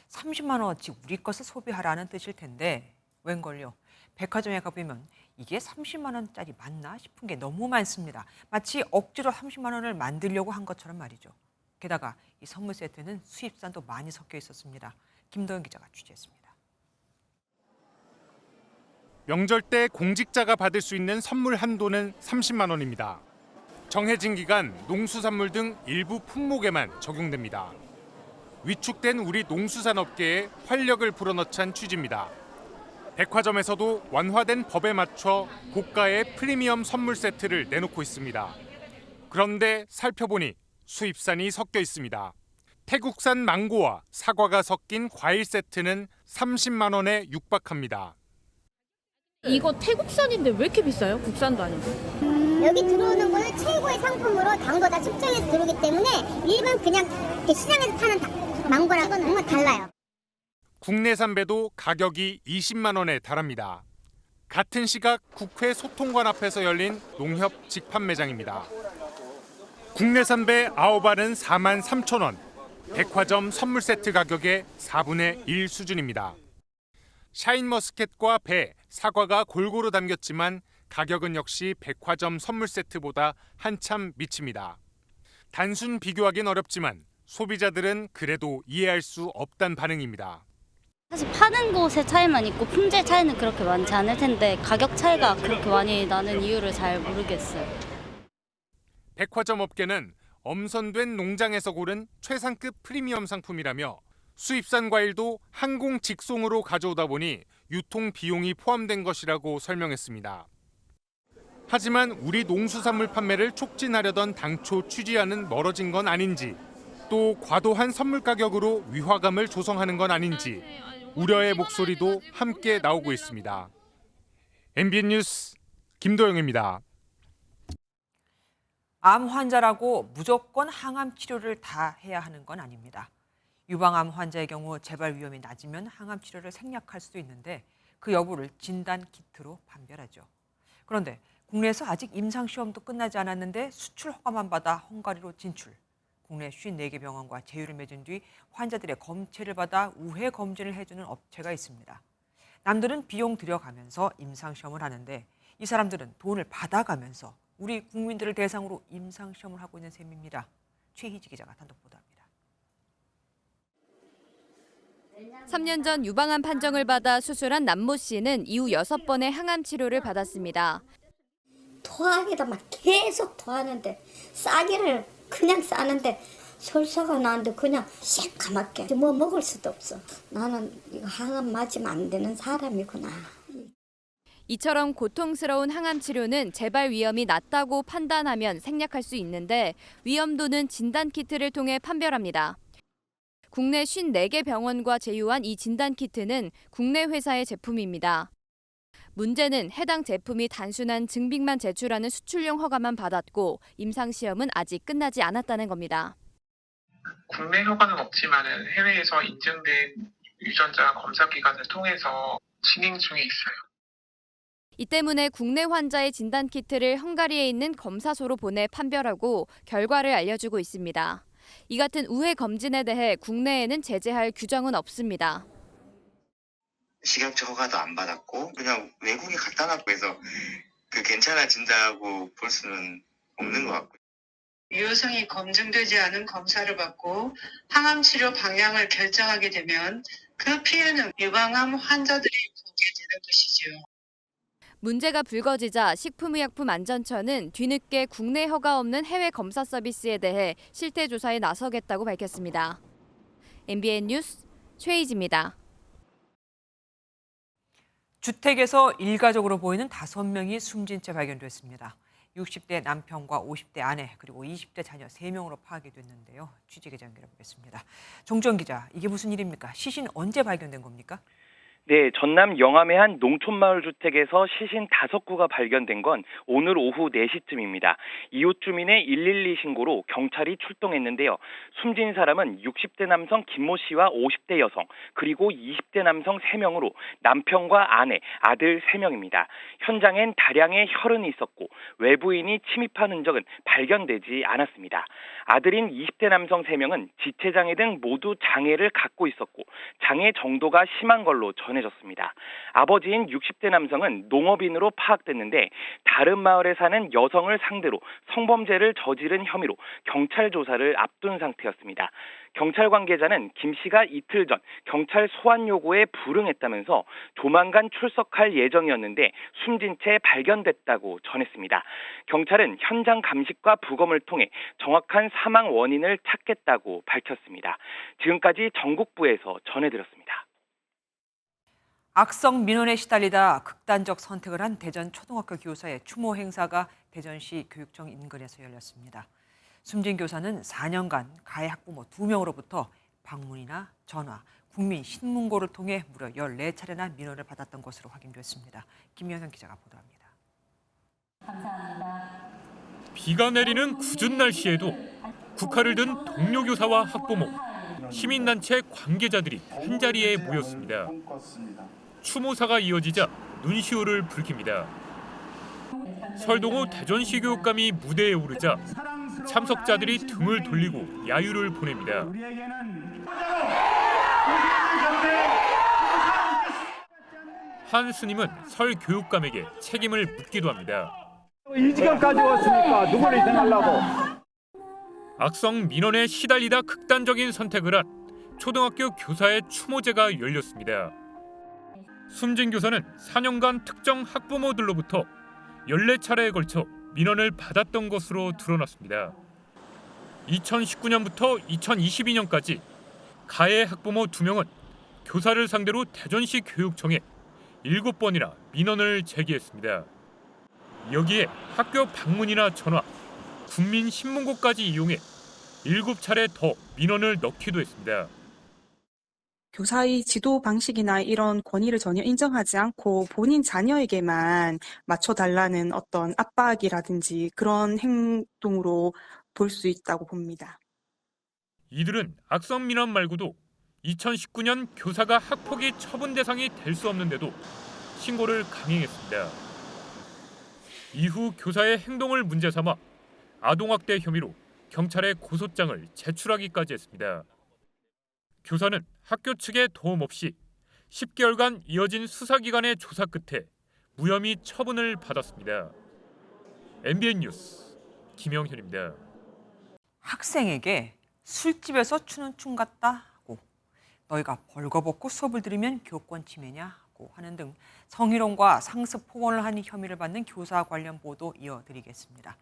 30만 원어치 우리 것을 소비하라는 뜻일 텐데 웬걸요. 백화점에 가보면 이게 30만 원짜리 맞나 싶은 게 너무 많습니다. 마치 억지로 30만 원을 만들려고 한 것처럼 말이죠. 게다가 이 선물 세트는 수입산도 많이 섞여 있었습니다. 김도영 기자가 취재했습니다. 명절 때 공직자가 받을 수 있는 선물 한도는 30만 원입니다. 정해진 기간 농수산물 등 일부 품목에만 적용됩니다. 위축된 우리 농수산업계에 활력을 불어넣자는 취지입니다. 백화점에서도 완화된 법에 맞춰 고가의 프리미엄 선물 세트를 내놓고 있습니다. 그런데 살펴보니 수입산이 섞여 있습니다. 태국산 망고와 사과가 섞인 과일 세트는 30만 원에 육박합니다. 이거 태국산인데 왜 이렇게 비싸요? 국산도 아니고. 여기 들어오는 거는 최고의 상품으로 당도 다 측정해서 들어오기 때문에 일반 그냥 이렇게 시장에서 파는 망고랑은 정말 달라요. 국내산 배도 가격이 20만 원에 달합니다. 같은 시각 국회 소통관 앞에서 열린 농협 직판 매장입니다. 국내산 배 9알은 4만 3천 원, 백화점 선물 세트 가격의 4분의 1 수준입니다. 샤인머스켓과 배, 사과가 골고루 담겼지만 가격은 역시 백화점 선물 세트보다 한참 미칩니다. 단순 비교하긴 어렵지만 소비자들은 그래도 이해할 수 없단 반응입니다. 사실 파는 곳의 차이만 있고 품질 차이는 그렇게 많지 않을 텐데 가격 차이가 그렇게 많이 나는 이유를 잘 모르겠어요. 백화점 업계는 엄선된 농장에서 고른 최상급 프리미엄 상품이라며 수입산 과일도 항공 직송으로 가져오다 보니 유통 비용이 포함된 것이라고 설명했습니다. 하지만 우리 농수산물 판매를 촉진하려던 당초 취지와는 멀어진 건 아닌지, 또 과도한 선물 가격으로 위화감을 조성하는 건 아닌지 우려의 목소리도 함께 나오고 있습니다. MBN 뉴스 김도영입니다. 암 환자라고 무조건 항암 치료를 다 해야 하는 건 아닙니다. 유방암 환자의 경우 재발 위험이 낮으면 항암 치료를 생략할 수도 있는데 그 여부를 진단 키트로 판별하죠. 그런데 국내에서 아직 임상시험도 끝나지 않았는데 수출 허가만 받아 헝가리로 진출. 국내 54개 병원과 제휴를 맺은 뒤 환자들의 검체를 받아 우회 검진을 해주는 업체가 있습니다. 남들은 비용 들여가면서 임상시험을 하는데 이 사람들은 돈을 받아가면서 우리 국민들을 대상으로 임상시험을 하고 있는 셈입니다. 최희지 기자가 단독 보도합니다. 3년 전 유방암 판정을 받아 수술한 남모 씨는 이후 6번의 항암 치료를 받았습니다. 토하기도 막 계속 토하는데 싸기를 그냥 싸는데 설사가 나는데 그냥 새까맣게 뭐 먹을 수도 없어. 나는 이거 항암 맞으면 안 되는 사람이구나. 이처럼 고통스러운 항암 치료는 재발 위험이 낮다고 판단하면 생략할 수 있는데 위험도는 진단 키트를 통해 판별합니다. 국내 54개 병원과 제휴한 이 진단 키트는 국내 회사의 제품입니다. 문제는 해당 제품이 단순한 증빙만 제출하는 수출용 허가만 받았고 임상시험은 아직 끝나지 않았다는 겁니다. 국내 허가는 없지만 해외에서 인증된 유전자 검사 기관을 통해서 진행 중에 있어요. 이 때문에 국내 환자의 진단키트를 헝가리에 있는 검사소로 보내 판별하고 결과를 알려주고 있습니다. 이 같은 우회 검진에 대해 국내에는 제재할 규정은 없습니다. 식약처 허가도 안 받았고 그냥 외국에 갖다 놨고 해서 괜찮아진다고 볼 수는 없는 것 같고요. 유효성이 검증되지 않은 검사를 받고 항암 치료 방향을 결정하게 되면 그 피해는 유방암 환자들이 보게 되는 것이지요. 문제가 불거지자 식품의약품안전처는 뒤늦게 국내 허가 없는 해외 검사 서비스에 대해 실태 조사에 나서겠다고 밝혔습니다. MBN 뉴스 최희지입니다. 주택에서 일가족으로 보이는 5명이 숨진 채 발견됐습니다. 60대 남편과 50대 아내 그리고 20대 자녀 3명으로 파악이 됐는데요. 취재기자 연결해보겠습니다. 정주영 기자, 이게 무슨 일입니까? 시신 언제 발견된 겁니까? 네, 전남 영암의 한 농촌마을 주택에서 시신 5구가 발견된 건 오늘 오후 4시쯤입니다. 이웃 주민의 112 신고로 경찰이 출동했는데요. 숨진 사람은 60대 남성 김모 씨와 50대 여성, 그리고 20대 남성 3명으로 남편과 아내, 아들 3명입니다. 현장엔 다량의 혈흔이 있었고 외부인이 침입한 흔적은 발견되지 않았습니다. 아들인 20대 남성 3명은 지체장애 등 모두 장애를 갖고 있었고 장애 정도가 심한 걸로 전해졌습니다. 아버지인 60대 남성은 농업인으로 파악됐는데 다른 마을에 사는 여성을 상대로 성범죄를 저지른 혐의로 경찰 조사를 앞둔 상태였습니다. 경찰 관계자는 김 씨가 이틀 전 경찰 소환 요구에 불응했다면서 조만간 출석할 예정이었는데 숨진 채 발견됐다고 전했습니다. 경찰은 현장 감식과 부검을 통해 정확한 사망 원인을 찾겠다고 밝혔습니다. 지금까지 전국부에서 전해드렸습니다. 악성 민원에 시달리다 극단적 선택을 한 대전 초등학교 교사의 추모 행사가 대전시 교육청 인근에서 열렸습니다. 숨진 교사는 4년간 가해 학부모 2명으로부터 방문이나 전화, 국민 신문고를 통해 무려 14차례나 민원을 받았던 것으로 확인됐습니다. 김영현 기자가 보도합니다. 감사합니다. 비가 내리는 궂은 날씨에도 국화를 든 동료 교사와 학부모, 시민단체 관계자들이 한자리에 모였습니다. 추모사가 이어지자 눈시울을 붉힙니다. 설동호 대전시 교육감이 무대에 오르자 참석자들이 등을 돌리고 야유를 보냅니다. 한 스님은 설 교육감에게 책임을 묻기도 합니다. 이 지경까지 왔으니까 누구를 희생하려고. 악성 민원에 시달리다 극단적인 선택을 한 초등학교 교사의 추모제가 열렸습니다. 숨진 교사는 4년간 특정 학부모들로부터 14차례에 걸쳐 민원을 받았던 것으로 드러났습니다. 2019년부터 2022년까지 가해 학부모 2명은 교사를 상대로 대전시 교육청에 7번이나 민원을 제기했습니다. 여기에 학교 방문이나 전화, 국민 신문고까지 이용해 7차례 더 민원을 넣기도 했습니다. 교사의 지도 방식이나 이런 권위를 전혀 인정하지 않고 본인 자녀에게만 맞춰달라는 어떤 압박이라든지 그런 행동으로 볼 수 있다고 봅니다. 이들은 악성 민원 말고도 2019년 교사가 학폭위 처분 대상이 될 수 없는데도 신고를 강행했습니다. 이후 교사의 행동을 문제 삼아 아동학대 혐의로 경찰에 고소장을 제출하기까지 했습니다. 교사는 학교 측의 도움 없이 10개월간 이어진 수사기관의 조사 끝에 무혐의 처분을 받았습니다. MBN 뉴스 김영현입니다. 학생에게 술집에서 추는 춤 같다 하고 너희가 벌거벗고 수업을 들으면 교권 침해냐 하고 하는 등 성희롱과 상습 폭언을 한 혐의를 받는 교사 관련 보도 이어드리겠습니다.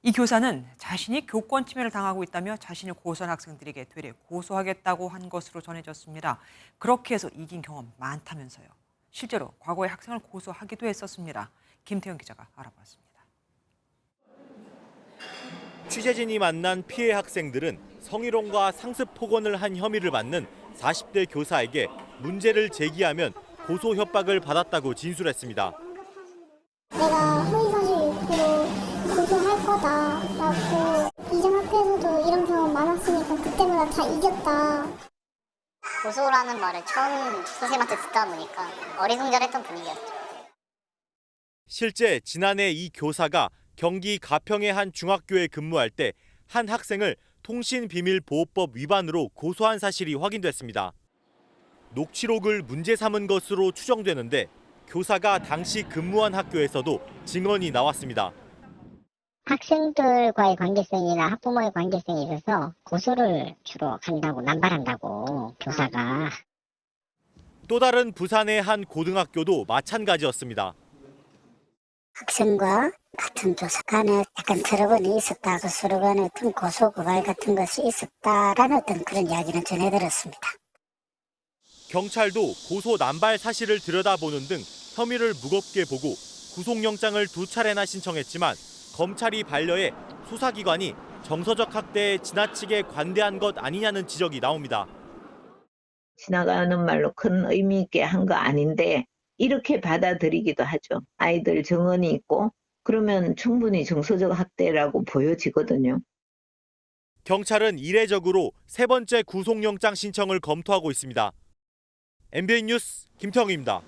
이 교사는 자신이 교권 침해를 당하고 있다며 자신을 고소한 학생들에게 되레 고소하겠다고 한 것으로 전해졌습니다. 그렇게 해서 이긴 경험 많다면서요. 실제로 과거에 학생을 고소하기도 했었습니다. 김태현 기자가 알아봤습니다. 취재진이 만난 피해 학생들은 성희롱과 상습 폭언을 한 혐의를 받는 40대 교사에게 문제를 제기하면 고소 협박을 받았다고 진술했습니다. 내가 허위사실 유포로 고소할 거다라고 이전 학교에서도 이런 경우 많았으니까 그때보다 다 이겼다. 고소라는 말을 처음 선생님한테 듣다 보니까 어리둥절했던 분위기였죠. 실제 지난해 이 교사가 경기 가평의 한 중학교에 근무할 때 한 학생을 통신비밀보호법 위반으로 고소한 사실이 확인됐습니다. 녹취록을 문제 삼은 것으로 추정되는데 교사가 당시 근무한 학교에서도 증언이 나왔습니다. 학생들과의 관계성이나 학부모의 관계성에 있어서 고소를 주로 한다고 남발한다고 교사가. 또 다른 부산의 한 고등학교도 마찬가지였습니다. 학생과 같은 교사 간에 약간 트러블이 있었다, 서로 간에 어떤 고소 고발 같은 것이 있었다라는 어떤 그런 이야기는 전해들었습니다. 경찰도 고소 남발 사실을 들여다보는 등 혐의를 무겁게 보고 구속영장을 2차례나 신청했지만 검찰이 반려해 수사기관이 정서적 학대에 지나치게 관대한 것 아니냐는 지적이 나옵니다. 지나가는 말로 큰 의미 있게 한 거 아닌데 이렇게 받아들이기도 하죠. 아이들 증언이 있고 그러면 충분히 정서적 학대라고 보여지거든요. 경찰은 이례적으로 3번째 구속영장 신청을 검토하고 있습니다. MBN 뉴스 김태형입니다.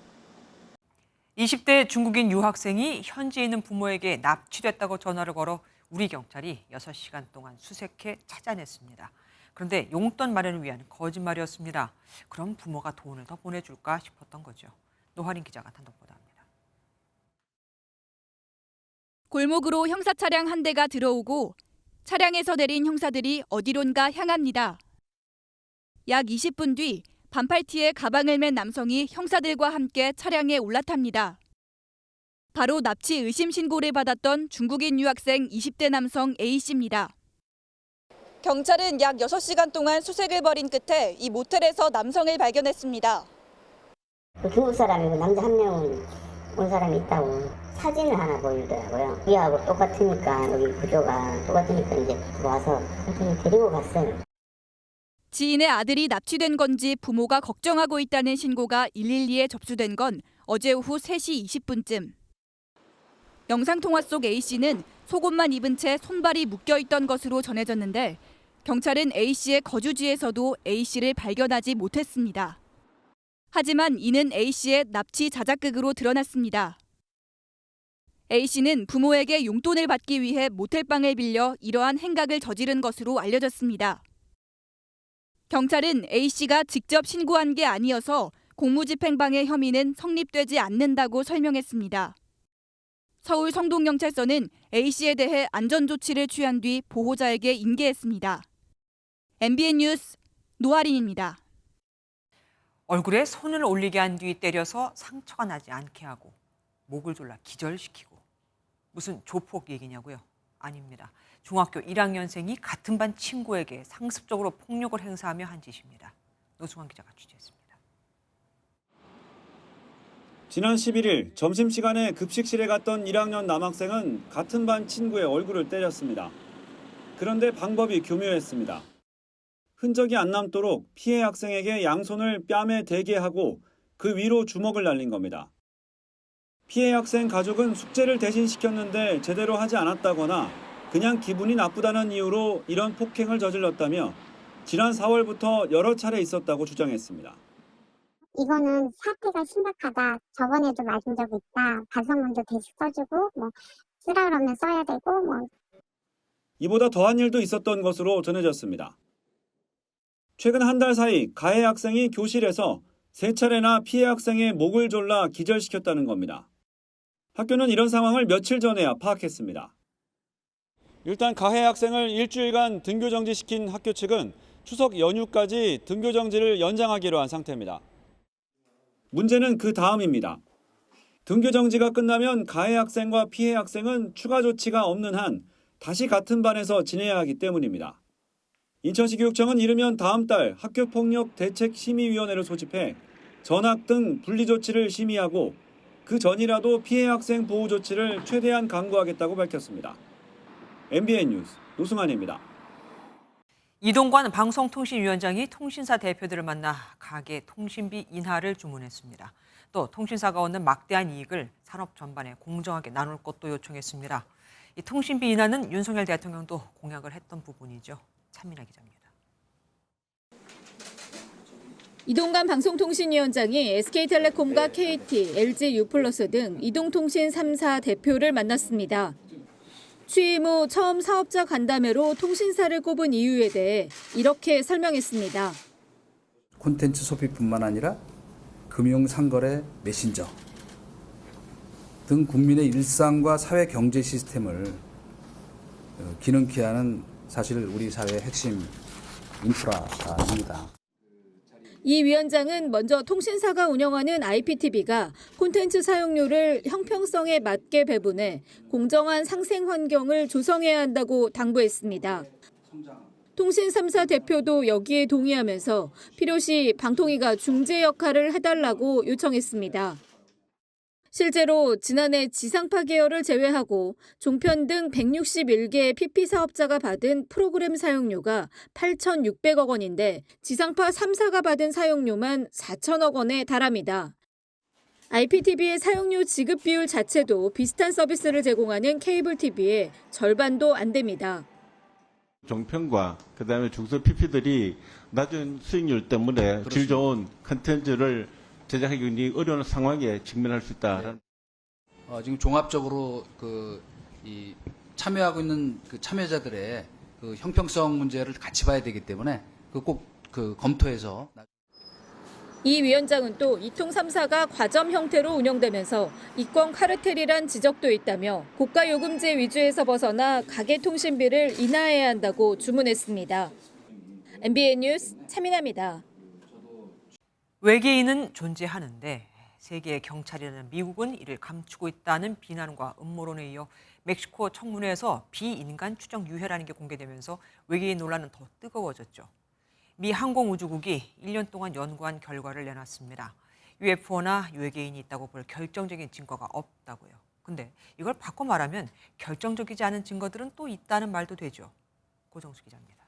20대 중국인 유학생이 현지에 있는 부모에게 납치됐다고 전화를 걸어 우리 경찰이 6시간 동안 수색해 찾아냈습니다. 그런데 용돈 마련을 위한 거짓말이었습니다. 그럼 부모가 돈을 더 보내줄까 싶었던 거죠. 노하린 기자가 단독 보도합니다. 골목으로 형사 차량 한 대가 들어오고 차량에서 내린 형사들이 어디론가 향합니다. 약 20분 뒤 반팔티에 가방을 맨 남성이 형사들과 함께 차량에 올라탑니다. 바로 납치 의심 신고를 받았던 중국인 유학생 20대 남성 A씨입니다. 경찰은 약 6시간 동안 수색을 벌인 끝에 이 모텔에서 남성을 발견했습니다. 중국 사람이고 남자 한 명은 온 사람이 있다고 사진을 하나 보이더라고요. 우리하고 똑같으니까 여기 구조가 똑같으니까 이제 와서 데리고 갔어요. 지인의 아들이 납치된 건지 부모가 걱정하고 있다는 신고가 112에 접수된 건 어제 오후 3시 20분쯤. 영상통화 속 A씨는 속옷만 입은 채 손발이 묶여있던 것으로 전해졌는데 경찰은 A씨의 거주지에서도 A씨를 발견하지 못했습니다. 하지만 이는 A씨의 납치 자작극으로 드러났습니다. A씨는 부모에게 용돈을 받기 위해 모텔방을 빌려 이러한 행각을 저지른 것으로 알려졌습니다. 경찰은 A씨가 직접 신고한 게 아니어서 공무집행방해 혐의는 성립되지 않는다고 설명했습니다. 서울 성동경찰서는 A씨에 대해 안전조치를 취한 뒤 보호자에게 인계했습니다. MBN 뉴스 노아린입니다. 얼굴에 손을 올리게 한 뒤 때려서 상처가 나지 않게 하고 목을 졸라 기절시키고 무슨 조폭 얘기냐고요? 아닙니다. 중학교 1학년생이 같은 반 친구에게 상습적으로 폭력을 행사하며 한 짓입니다. 노승환 기자가 취재했습니다. 지난 11일 점심시간에 급식실에 갔던 1학년 남학생은 같은 반 친구의 얼굴을 때렸습니다. 그런데 방법이 교묘했습니다. 흔적이 안 남도록 피해 학생에게 양손을 뺨에 대게 하고 그 위로 주먹을 날린 겁니다. 피해 학생 가족은 숙제를 대신 시켰는데 제대로 하지 않았다거나 그냥 기분이 나쁘다는 이유로 이런 폭행을 저질렀다며 지난 4월부터 여러 차례 있었다고 주장했습니다. 이거는 사태가 심각하다. 저번에도 맞은 적 있다. 반성문도 대신 써주고 쓰라 그러면 써야 되고 이보다 더한 일도 있었던 것으로 전해졌습니다. 최근 한 달 사이 가해 학생이 교실에서 3차례나 피해 학생의 목을 졸라 기절시켰다는 겁니다. 학교는 이런 상황을 며칠 전에야 파악했습니다. 일단 가해 학생을 일주일간 등교정지시킨 학교 측은 추석 연휴까지 등교정지를 연장하기로 한 상태입니다. 문제는 그 다음입니다. 등교정지가 끝나면 가해 학생과 피해 학생은 추가 조치가 없는 한 다시 같은 반에서 지내야 하기 때문입니다. 인천시 교육청은 이르면 다음 달 학교폭력대책심의위원회를 소집해 전학 등 분리조치를 심의하고 그 전이라도 피해 학생 보호 조치를 최대한 강구하겠다고 밝혔습니다. MBN 뉴스 노승환입니다. 이동관 방송통신위원장이 통신사 대표들을 만나 가계 통신비 인하를 주문했습니다. 또 통신사가 얻는 막대한 이익을 산업 전반에 공정하게 나눌 것도 요청했습니다. 이 통신비 인하는 윤석열 대통령도 공약을 했던 부분이죠. 차민아 기자입니다. 이동관 방송통신위원장이 SK텔레콤과 KT, LG U+ 등 이동통신 3사 대표를 만났습니다. 취임 후 처음 사업자 간담회로 통신사를 꼽은 이유에 대해 이렇게 설명했습니다. 콘텐츠 소비뿐만 아니라 금융 상거래 메신저 등 국민의 일상과 사회 경제 시스템을 기능케 하는 사실 우리 사회의 핵심 인프라입니다. 이 위원장은 먼저 통신사가 운영하는 IPTV가 콘텐츠 사용료를 형평성에 맞게 배분해 공정한 상생 환경을 조성해야 한다고 당부했습니다. 통신 3사 대표도 여기에 동의하면서 필요시 방통위가 중재 역할을 해달라고 요청했습니다. 실제로 지난해 지상파 계열을 제외하고 종편 등 161개의 PP 사업자가 받은 프로그램 사용료가 8,600억 원인데 지상파 3사가 받은 사용료만 4천억 원에 달합니다. IPTV의 사용료 지급 비율 자체도 비슷한 서비스를 제공하는 케이블 TV의 절반도 안 됩니다. 종편과 그다음에 중소 PP들이 낮은 수익률 때문에 그렇습니다. 질 좋은 컨텐츠를 제작하기 어려운 상황에 직면할 수 있다. 지금 종합적으로 참여하고 있는 참여자들의 형평성 문제를 같이 봐야 되기 때문에 꼭 검토해서. 이 위원장은 또 이통 3사가 과점 형태로 운영되면서 이권 카르텔이란 지적도 있다며 고가 요금제 위주에서 벗어나 가계 통신비를 인하해야 한다고 주문했습니다. MBN 뉴스 차민아입니다. 외계인은 존재하는데 세계의 경찰이라는 미국은 이를 감추고 있다는 비난과 음모론에 이어 멕시코 청문회에서 비인간 추정 유해라는 게 공개되면서 외계인 논란은 더 뜨거워졌죠. 미 항공우주국이 1년 동안 연구한 결과를 내놨습니다. UFO나 외계인이 있다고 볼 결정적인 증거가 없다고요. 근데 이걸 바꿔 말하면 결정적이지 않은 증거들은 또 있다는 말도 되죠. 고정수 기자입니다.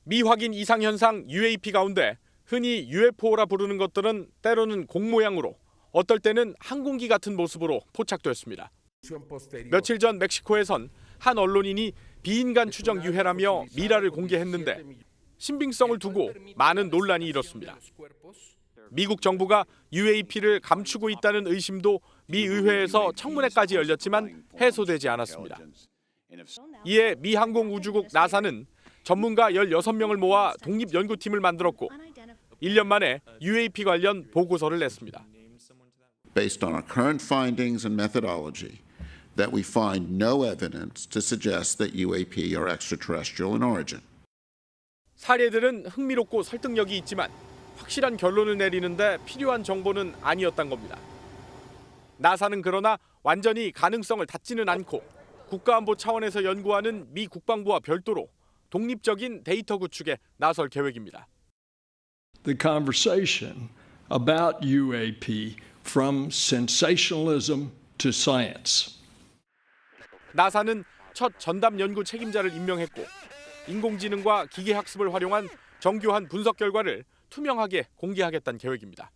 미확인 이상현상 UAP 가운데 흔히 UFO라 부르는 것들은 때로는 공 모양으로 어떨 때는 항공기 같은 모습으로 포착됐습니다. 며칠 전 멕시코에선 한 언론인이 비인간 추정 유해라며 미라를 공개했는데 신빙성을 두고 많은 논란이 일었습니다. 미국 정부가 UAP를 감추고 있다는 의심도 미 의회에서 청문회까지 열렸지만 해소되지 않았습니다. 이에 미 항공우주국 나사는 전문가 16명을 모아 독립연구팀을 만들었고 1년 만에 UAP 관련 보고서를 냈습니다. Based on our current findings and methodology, that we find no evidence to suggest that UAP are extraterrestrial in origin. 사례들은 흥미롭고 설득력이 있지만 확실한 결론을 내리는데 필요한 정보는 아니었던 겁니다. 나사는 그러나 완전히 가능성을 닫지는 않고 국가안보 차원에서 연구하는 미 국방부와 별도로 독립적인 데이터 구축에 나설 계획입니다. The conversation about UAP from sensationalism to science. 나사는 첫 전담 연구 책임자를 임명했고 인공지능과 기계학습을 활용한 정교한 분석 결과를 투명하게 공개하겠다는 계획입니다.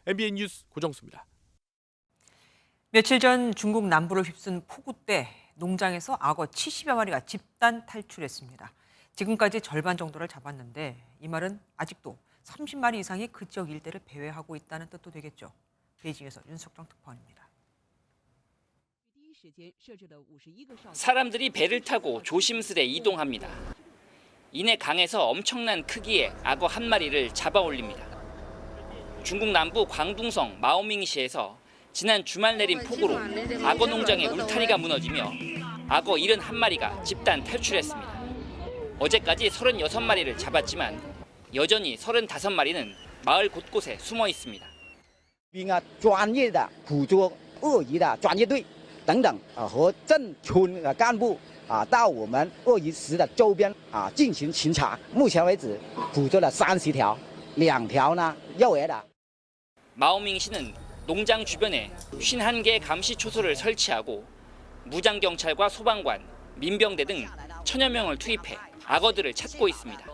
MBN 뉴스 고정수입니다. 며칠 전 중국 남부를 휩쓴 폭우 때 농장에서 악어 70여 마리가 집단 탈출했습니다. 지금까지 절반 정도를 잡았는데 이 말은 아직도 30마리 이상이 그 지역 일대를 배회하고 있다는 뜻도 되겠죠. 베이징에서 윤석정 특파원입니다. 사람들이 배를 타고 조심스레 이동합니다. 이내 강에서 엄청난 크기의 악어 한 마리를 잡아 올립니다. 중국 남부 광둥성 마오밍시에서 지난 주말 내린 폭우로 악어 농장의 울타리가 무너지며 악어 71마리가 집단 탈출했습니다. 어제까지 36마리를 잡았지만 여전히 35마리는 마을 곳곳에 숨어 있습니다. 专业的捕捉鳄鱼的专业队等等和镇村干部到我们鳄鱼池的周边进行巡查。目前为止捕捉了30条，2条呢幼儿的。 마오밍시는 농장 주변에 51개 감시 초소를 설치하고 무장 경찰과 소방관, 민병대 등 천여 명을 투입해 악어들을 찾고 있습니다.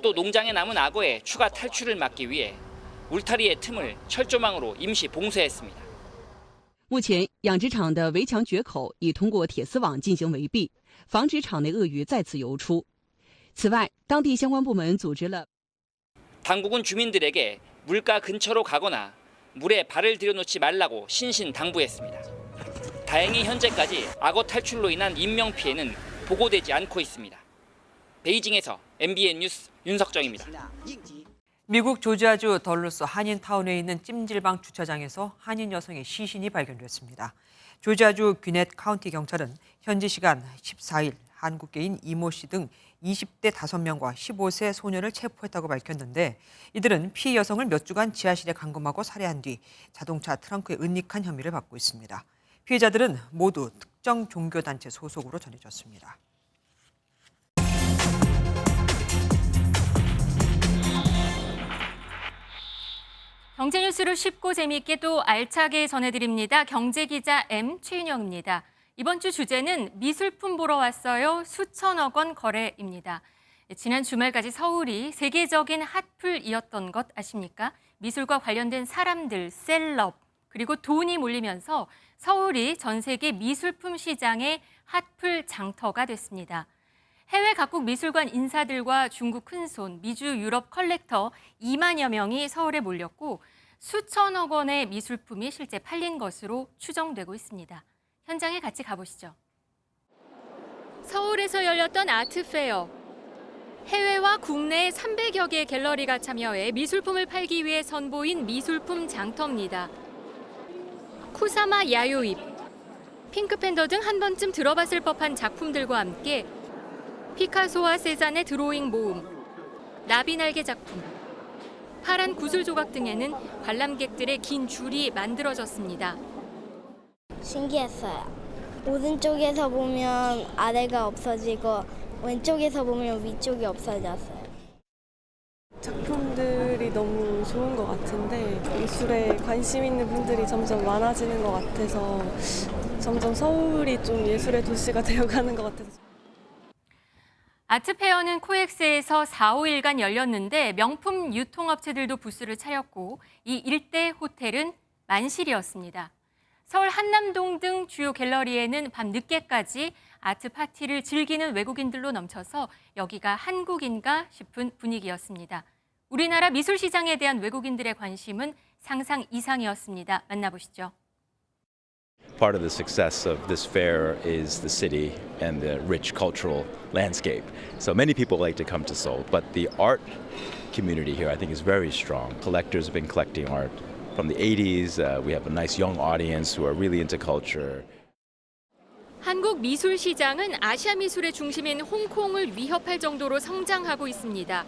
또 농장에 남은 악어의 추가 탈출을 막기 위해 울타리의 틈을 철조망으로 임시 봉쇄했습니다. 目前，养殖场的围墙决口已通过铁丝网进行围蔽，防止场内鳄鱼再次游出。此外，当地相关部门组织了 당국은 주민들에게 물가 근처로 가거나 물에 발을 들여놓지 말라고 신신당부했습니다. 다행히 현재까지 악어 탈출로 인한 인명 피해는 보고되지 않고 있습니다. 베이징에서 MBN 뉴스 윤석정입니다. 미국 조지아주 덜러스 한인타운에 있는 찜질방 주차장에서 한인 여성의 시신이 발견됐습니다. 조지아주 귀넷 카운티 경찰은 현지 시간 14일 한국계인 이모 씨 등 20대 5명과 15세 소년을 체포했다고 밝혔는데 이들은 피해 여성을 몇 주간 지하실에 감금하고 살해한 뒤 자동차 트렁크에 은닉한 혐의를 받고 있습니다. 피해자들은 모두 특정 종교단체 소속으로 전해졌습니다. 경제 뉴스를 쉽고 재미있게 또 알차게 전해드립니다. 경제기자 M 최윤영입니다. 이번 주 주제는 미술품 보러 왔어요. 수천억 원 거래입니다. 지난 주말까지 서울이 세계적인 핫플이었던 것 아십니까? 미술과 관련된 사람들, 셀럽, 그리고 돈이 몰리면서 서울이 전 세계 미술품 시장의 핫플 장터가 됐습니다. 해외 각국 미술관 인사들과 중국 큰손, 미주 유럽 컬렉터 2만여 명이 서울에 몰렸고 수천억 원의 미술품이 실제 팔린 것으로 추정되고 있습니다. 현장에 같이 가보시죠. 서울에서 열렸던 아트페어. 해외와 국내 300여 개의 갤러리가 참여해 미술품을 팔기 위해 선보인 미술품 장터입니다. 쿠사마 야요입, 핑크팬더 등 한 번쯤 들어봤을 법한 작품들과 함께 피카소와 세잔의 드로잉 모음, 나비날개 작품, 파란 구슬 조각 등에는 관람객들의 긴 줄이 만들어졌습니다. 신기했어요. 오른쪽에서 보면 아래가 없어지고 왼쪽에서 보면 위쪽이 없어졌어요. 작품들이 너무 좋은 것 같은데 미술에 관심 있는 분들이 점점 많아지는 것 같아서 점점 서울이 좀 예술의 도시가 되어가는 것 같아서. 아트페어는 코엑스에서 4, 5일간 열렸는데 명품 유통업체들도 부스를 차렸고 이 일대 호텔은 만실이었습니다. 서울 한남동 등 주요 갤러리에는 밤 늦게까지 아트 파티를 즐기는 외국인들로 넘쳐서 여기가 한국인가 싶은 분위기였습니다. 우리나라 미술 시장에 대한 외국인들의 관심은 상상 이상이었습니다. 만나보시죠. Part of the success of this fair is the city and the rich cultural landscape. So many people like to come to Seoul, but the art community here I think is very strong. Collectors have been collecting art from the 80s. We have a nice young audience who are really into culture. 한국 미술 시장은 아시아 미술의 중심인 홍콩을 위협할 정도로 성장하고 있습니다.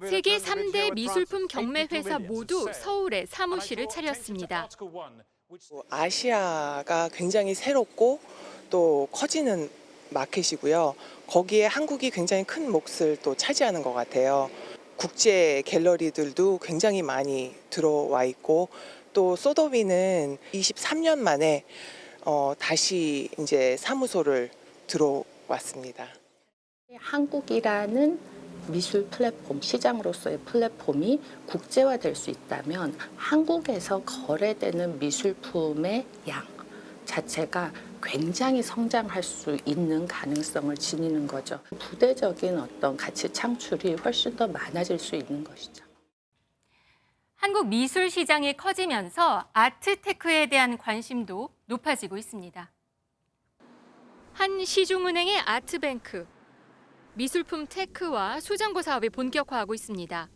세계 3대 미술품 경매 회사 모두 서울에 사무실을 차렸습니다. 아시아가 굉장히 새롭고 또 커지는 마켓이고요. 거기에 한국이 굉장히 큰 몫을 또 차지하는 것 같아요. 국제 갤러리들도 굉장히 많이 들어와 있고 또 소더비는 23년 만에 다시 이제 사무소를 들어왔습니다. 한국이라는 미술 플랫폼, 시장으로서의 플랫폼이 국제화될 수 있다면 한국에서 거래되는 미술품의 양 자체가 굉장히 성장할 수 있는 가능성을 지니는 거죠. 부대적인 어떤 가치 창출이 훨씬 더 많아질 수 있는 것이죠. 한국 미술 시장이 커지면서 아트테크에 대한 관심도 높아지고 있습니다. 한 시중은행의 아트뱅크. 미술품 테크와 수장고 사업이 본격화하고 있습니다.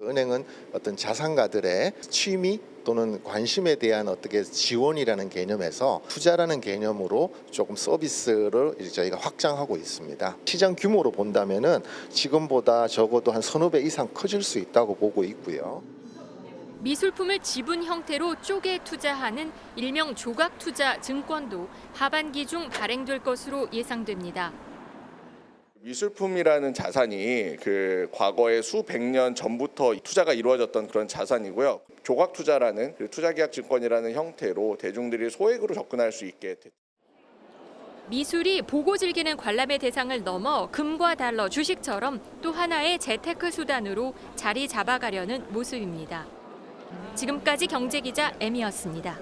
은행은 어떤 자산가들의 취미 또는 관심에 대한 어떻게 지원이라는 개념에서 투자라는 개념으로 조금 서비스를 저희가 확장하고 있습니다. 시장 규모로 본다면은 지금보다 적어도 한 서너 배 이상 커질 수 있다고 보고 있고요. 미술품을 지분 형태로 쪼개 투자하는 일명 조각 투자 증권도 하반기 중 발행될 것으로 예상됩니다. 미술품이라는 자산이 과거에 수백 년 전부터 투자가 이루어졌던 그런 자산이고요. 조각 투자라는 투자계약 증권이라는 형태로 대중들이 소액으로 접근할 수 있게 됐죠. 미술이 보고 즐기는 관람의 대상을 넘어 금과 달러, 주식처럼 또 하나의 재테크 수단으로 자리 잡아가려는 모습입니다. 지금까지 경제기자 M이었습니다.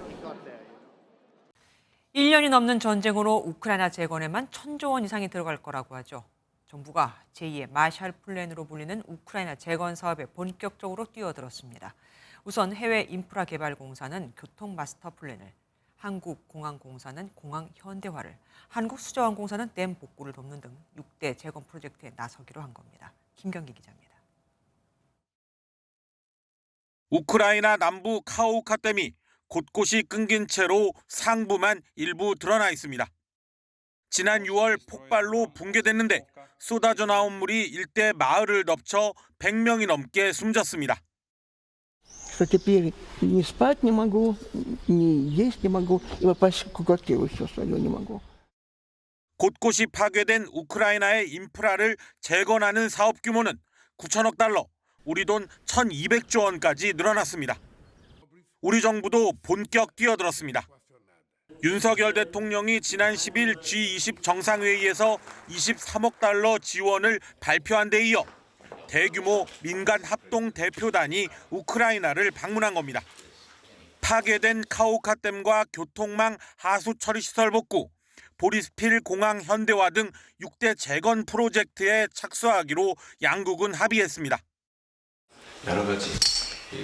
1년이 넘는 전쟁으로 우크라이나 재건에만 1,000조 원 이상이 들어갈 거라고 하죠. 정부가 제2의 마샬 플랜으로 불리는 우크라이나 재건 사업에 본격적으로 뛰어들었습니다. 우선 해외 인프라 개발 공사는 교통 마스터 플랜을, 한국공항공사는 공항 현대화를, 한국수자원공사는 댐 복구를 돕는 등 6대 재건 프로젝트에 나서기로 한 겁니다. 김경기 기자입니다. 우크라이나 남부 카우카 댐이 곳곳이 끊긴 채로 상부만 일부 드러나 있습니다. 지난 6월 폭발로 붕괴됐는데 쏟아져 나온 물이 일대 마을을 덮쳐 100명이 넘게 숨졌습니다. что теперь ни спать не могу, ни есть не могу, и попасть в квартиру еще свою не могу. 곳곳이 파괴된 우크라이나의 인프라를 재건하는 사업 규모는 9천억 달러, 우리 돈 1,200조 원까지 늘어났습니다. 우리 정부도 본격 뛰어들었습니다. 윤석열 대통령이 지난 10일 G20 정상회의에서 23억 달러 지원을 발표한 데 이어 대규모 민간 합동 대표단이 우크라이나를 방문한 겁니다. 파괴된 카우카댐과 교통망 하수 처리 시설 복구, 보리스필 공항 현대화 등 6대 재건 프로젝트에 착수하기로 양국은 합의했습니다. 여러 가지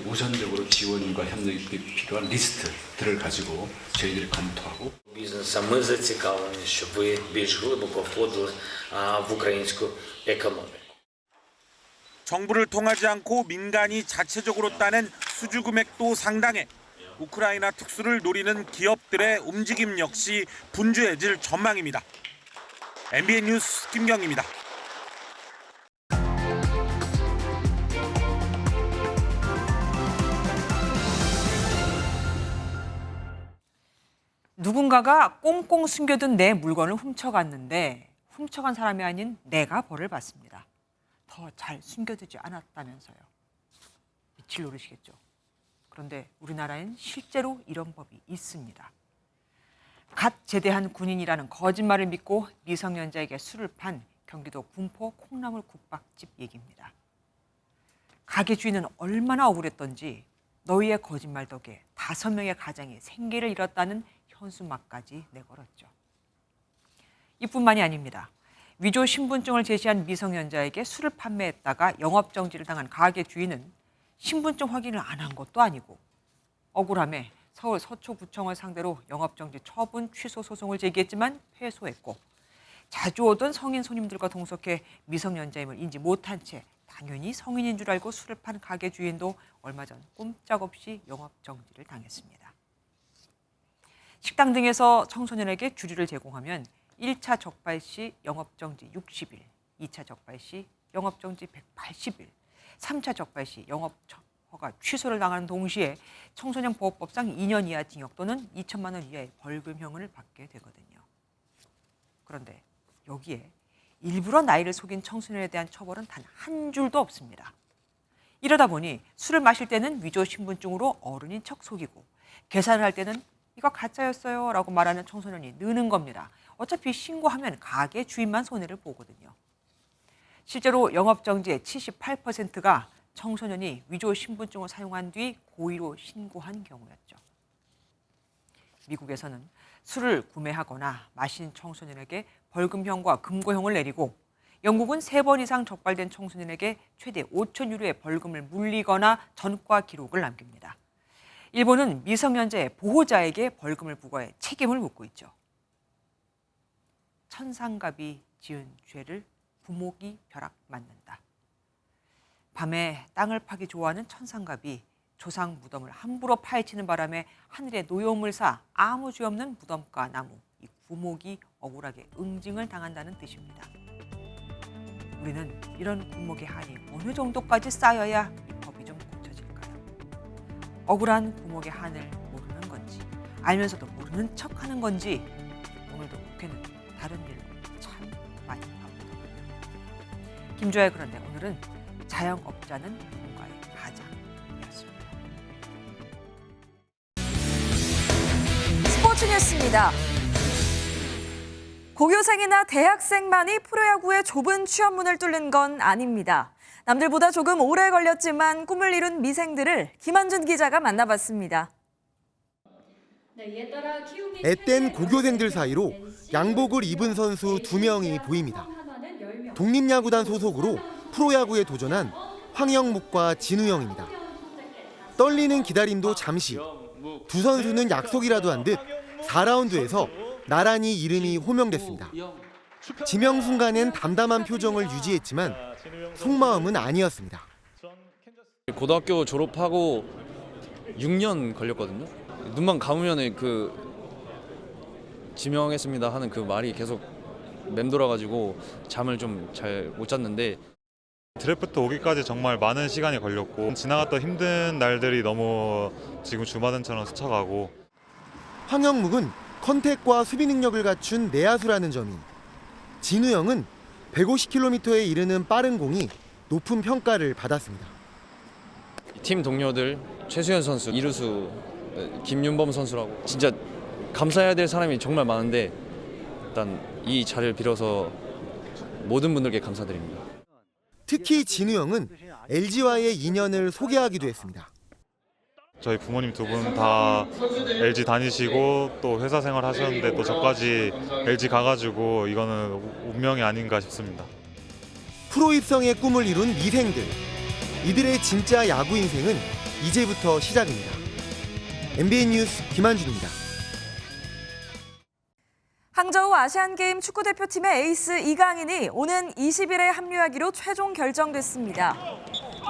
우선적으로 지원과 협력이 필요한 리스트들을 가지고 저희들이 검토하고 бізнесу ми зацікавлені, щоб ви більш глибоко входили в українську економіку. 정부를 통하지 않고 민간이 자체적으로 따낸 수주 금액도 상당해 우크라이나 특수를 노리는 기업들의 움직임 역시 분주해질 전망입니다. MBN 뉴스 김경입니다. 누군가가 꽁꽁 숨겨둔 내 물건을 훔쳐갔는데 훔쳐간 사람이 아닌 내가 벌을 받습니다. 더 잘 숨겨두지 않았다면서요. 빛을 노리시겠죠. 그런데 우리나라엔 실제로 이런 법이 있습니다. 갓 제대한 군인이라는 거짓말을 믿고 미성년자에게 술을 판 경기도 군포 콩나물 국밥집 얘기입니다. 가게 주인은 얼마나 억울했던지 너희의 거짓말 덕에 5명의 가장이 생계를 잃었다는 현수막까지 내걸었죠. 이뿐만이 아닙니다. 위조 신분증을 제시한 미성년자에게 술을 판매했다가 영업정지를 당한 가게 주인은 신분증 확인을 안 한 것도 아니고 억울함에 서울 서초구청을 상대로 영업정지 처분 취소 소송을 제기했지만 패소했고 자주 오던 성인 손님들과 동석해 미성년자임을 인지 못한 채 당연히 성인인 줄 알고 술을 판 가게 주인도 얼마 전 꼼짝없이 영업정지를 당했습니다. 식당 등에서 청소년에게 주류를 제공하면 1차 적발 시 영업정지 60일, 2차 적발 시 영업정지 180일, 3차 적발 시 영업허가 취소를 당하는 동시에 청소년 보호법상 2년 이하 징역 또는 2천만 원 이하의 벌금형을 받게 되거든요. 그런데 여기에 일부러 나이를 속인 청소년에 대한 처벌은 단 한 줄도 없습니다. 이러다 보니 술을 마실 때는 위조 신분증으로 어른인 척 속이고 계산을 할 때는 이거 가짜였어요 라고 말하는 청소년이 느는 겁니다. 어차피 신고하면 가게 주인만 손해를 보거든요. 실제로 영업정지의 78%가 청소년이 위조 신분증을 사용한 뒤 고의로 신고한 경우였죠. 미국에서는 술을 구매하거나 마신 청소년에게 벌금형과 금고형을 내리고 영국은 3번 이상 적발된 청소년에게 최대 5천 유로의 벌금을 물리거나 전과 기록을 남깁니다. 일본은 미성년자의 보호자에게 벌금을 부과해 책임을 묻고 있죠. 천상갑이 지은 죄를 부목이 벼락 맞는다. 밤에 땅을 파기 좋아하는 천상갑이 조상 무덤을 함부로 파헤치는 바람에 하늘에 노여움을 사 아무 죄 없는 무덤가 나무, 이 구목이 억울하게 응징을 당한다는 뜻입니다. 우리는 이런 구목의 한이 어느 정도까지 쌓여야 이 법이 좀 고쳐질까요? 억울한 구목의 한을 모르는 건지 알면서도 모르는 척하는 건지 오늘도 국회는 다른 일로 참 많이 바쁘더군요. 김주아의 그런데 오늘은 자영업자는 누군가의 가장이었습니다. 스포츠 뉴스입니다. 고교생이나 대학생만이 프로야구의 좁은 취업문을 뚫는 건 아닙니다. 남들보다 조금 오래 걸렸지만 꿈을 이룬 미생들을 김한준 기자가 만나봤습니다. 앳된 고교생들 사이로 양복을 입은 선수 2명이 보입니다. 독립야구단 소속으로 프로야구에 도전한 황영묵과 진우영입니다. 떨리는 기다림도 잠시. 두 선수는 약속이라도 한 듯 4라운드에서 나란히 이름이 호명됐습니다. 지명 순간엔 담담한 표정을 유지했지만 속마음은 아니었습니다. 고등학교 졸업하고 6년 걸렸거든요. 눈만 감으면 지명했습니다 하는 그 말이 계속 맴돌아가지고 잠을 좀 잘 못 잤는데 드래프트 오기까지 정말 많은 시간이 걸렸고 지나갔던 힘든 날들이 너무 지금 주마등처럼 스쳐가고. 황영묵은 컨택과 수비 능력을 갖춘 내야수라는 점이, 진우영은 150km에 이르는 빠른 공이 높은 평가를 받았습니다. 팀 동료들 최수현 선수, 이루수 김윤범 선수라고 진짜 감사해야 될 사람이 정말 많은데 일단 이 자리를 빌어서 모든 분들께 감사드립니다. 특히 진우영은 LG와의 인연을 소개하기도 했습니다. 저희 부모님 두 분 다 LG 다니시고 또 회사 생활 하셨는데 또 저까지 LG 가가지고 이거는 운명이 아닌가 싶습니다. 프로 입성의 꿈을 이룬 미생들. 이들의 진짜 야구 인생은 이제부터 시작입니다. MBN 뉴스 김한준입니다. 항저우 아시안게임 축구대표팀의 에이스 이강인이 오는 20일에 합류하기로 최종 결정됐습니다.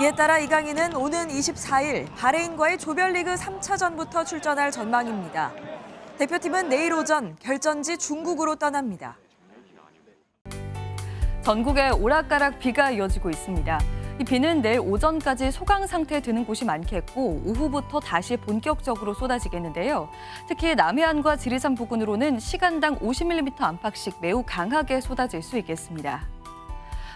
이에 따라 이강인은 오는 24일 바레인과의 조별리그 3차전부터 출전할 전망입니다. 대표팀은 내일 오전 결전지 중국으로 떠납니다. 전국에 오락가락 비가 이어지고 있습니다. 이 비는 내일 오전까지 소강 상태에 드는 곳이 많겠고 오후부터 다시 본격적으로 쏟아지겠는데요. 특히 남해안과 지리산 부근으로는 시간당 50mm 안팎씩 매우 강하게 쏟아질 수 있겠습니다.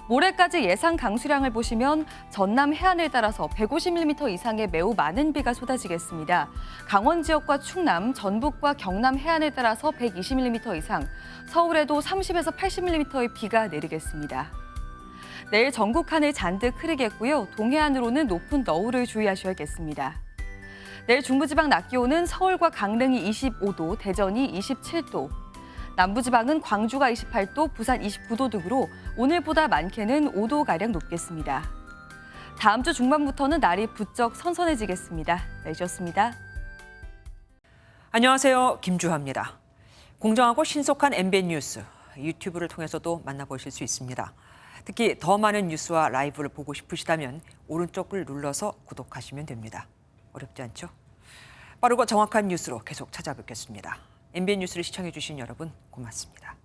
모레까지 예상 강수량을 보시면 전남 해안을 따라서 150mm 이상의 매우 많은 비가 쏟아지겠습니다. 강원 지역과 충남, 전북과 경남 해안을 따라서 120mm 이상, 서울에도 30에서 80mm의 비가 내리겠습니다. 내일 전국 하늘 잔뜩 흐리겠고요. 동해안으로는 높은 너울을 주의하셔야겠습니다. 내일 중부지방 낮 기온은 서울과 강릉이 25도, 대전이 27도, 남부지방은 광주가 28도, 부산 29도 등으로 오늘보다 많게는 5도가량 높겠습니다. 다음 주 중반부터는 날이 부쩍 선선해지겠습니다. 날씨였습니다. 안녕하세요. 김주하입니다. 공정하고 신속한 MBN 뉴스, 유튜브를 통해서도 만나보실 수 있습니다. 특히 더 많은 뉴스와 라이브를 보고 싶으시다면 오른쪽을 눌러서 구독하시면 됩니다. 어렵지 않죠? 빠르고 정확한 뉴스로 계속 찾아뵙겠습니다. MBN 뉴스를 시청해주신 여러분 고맙습니다.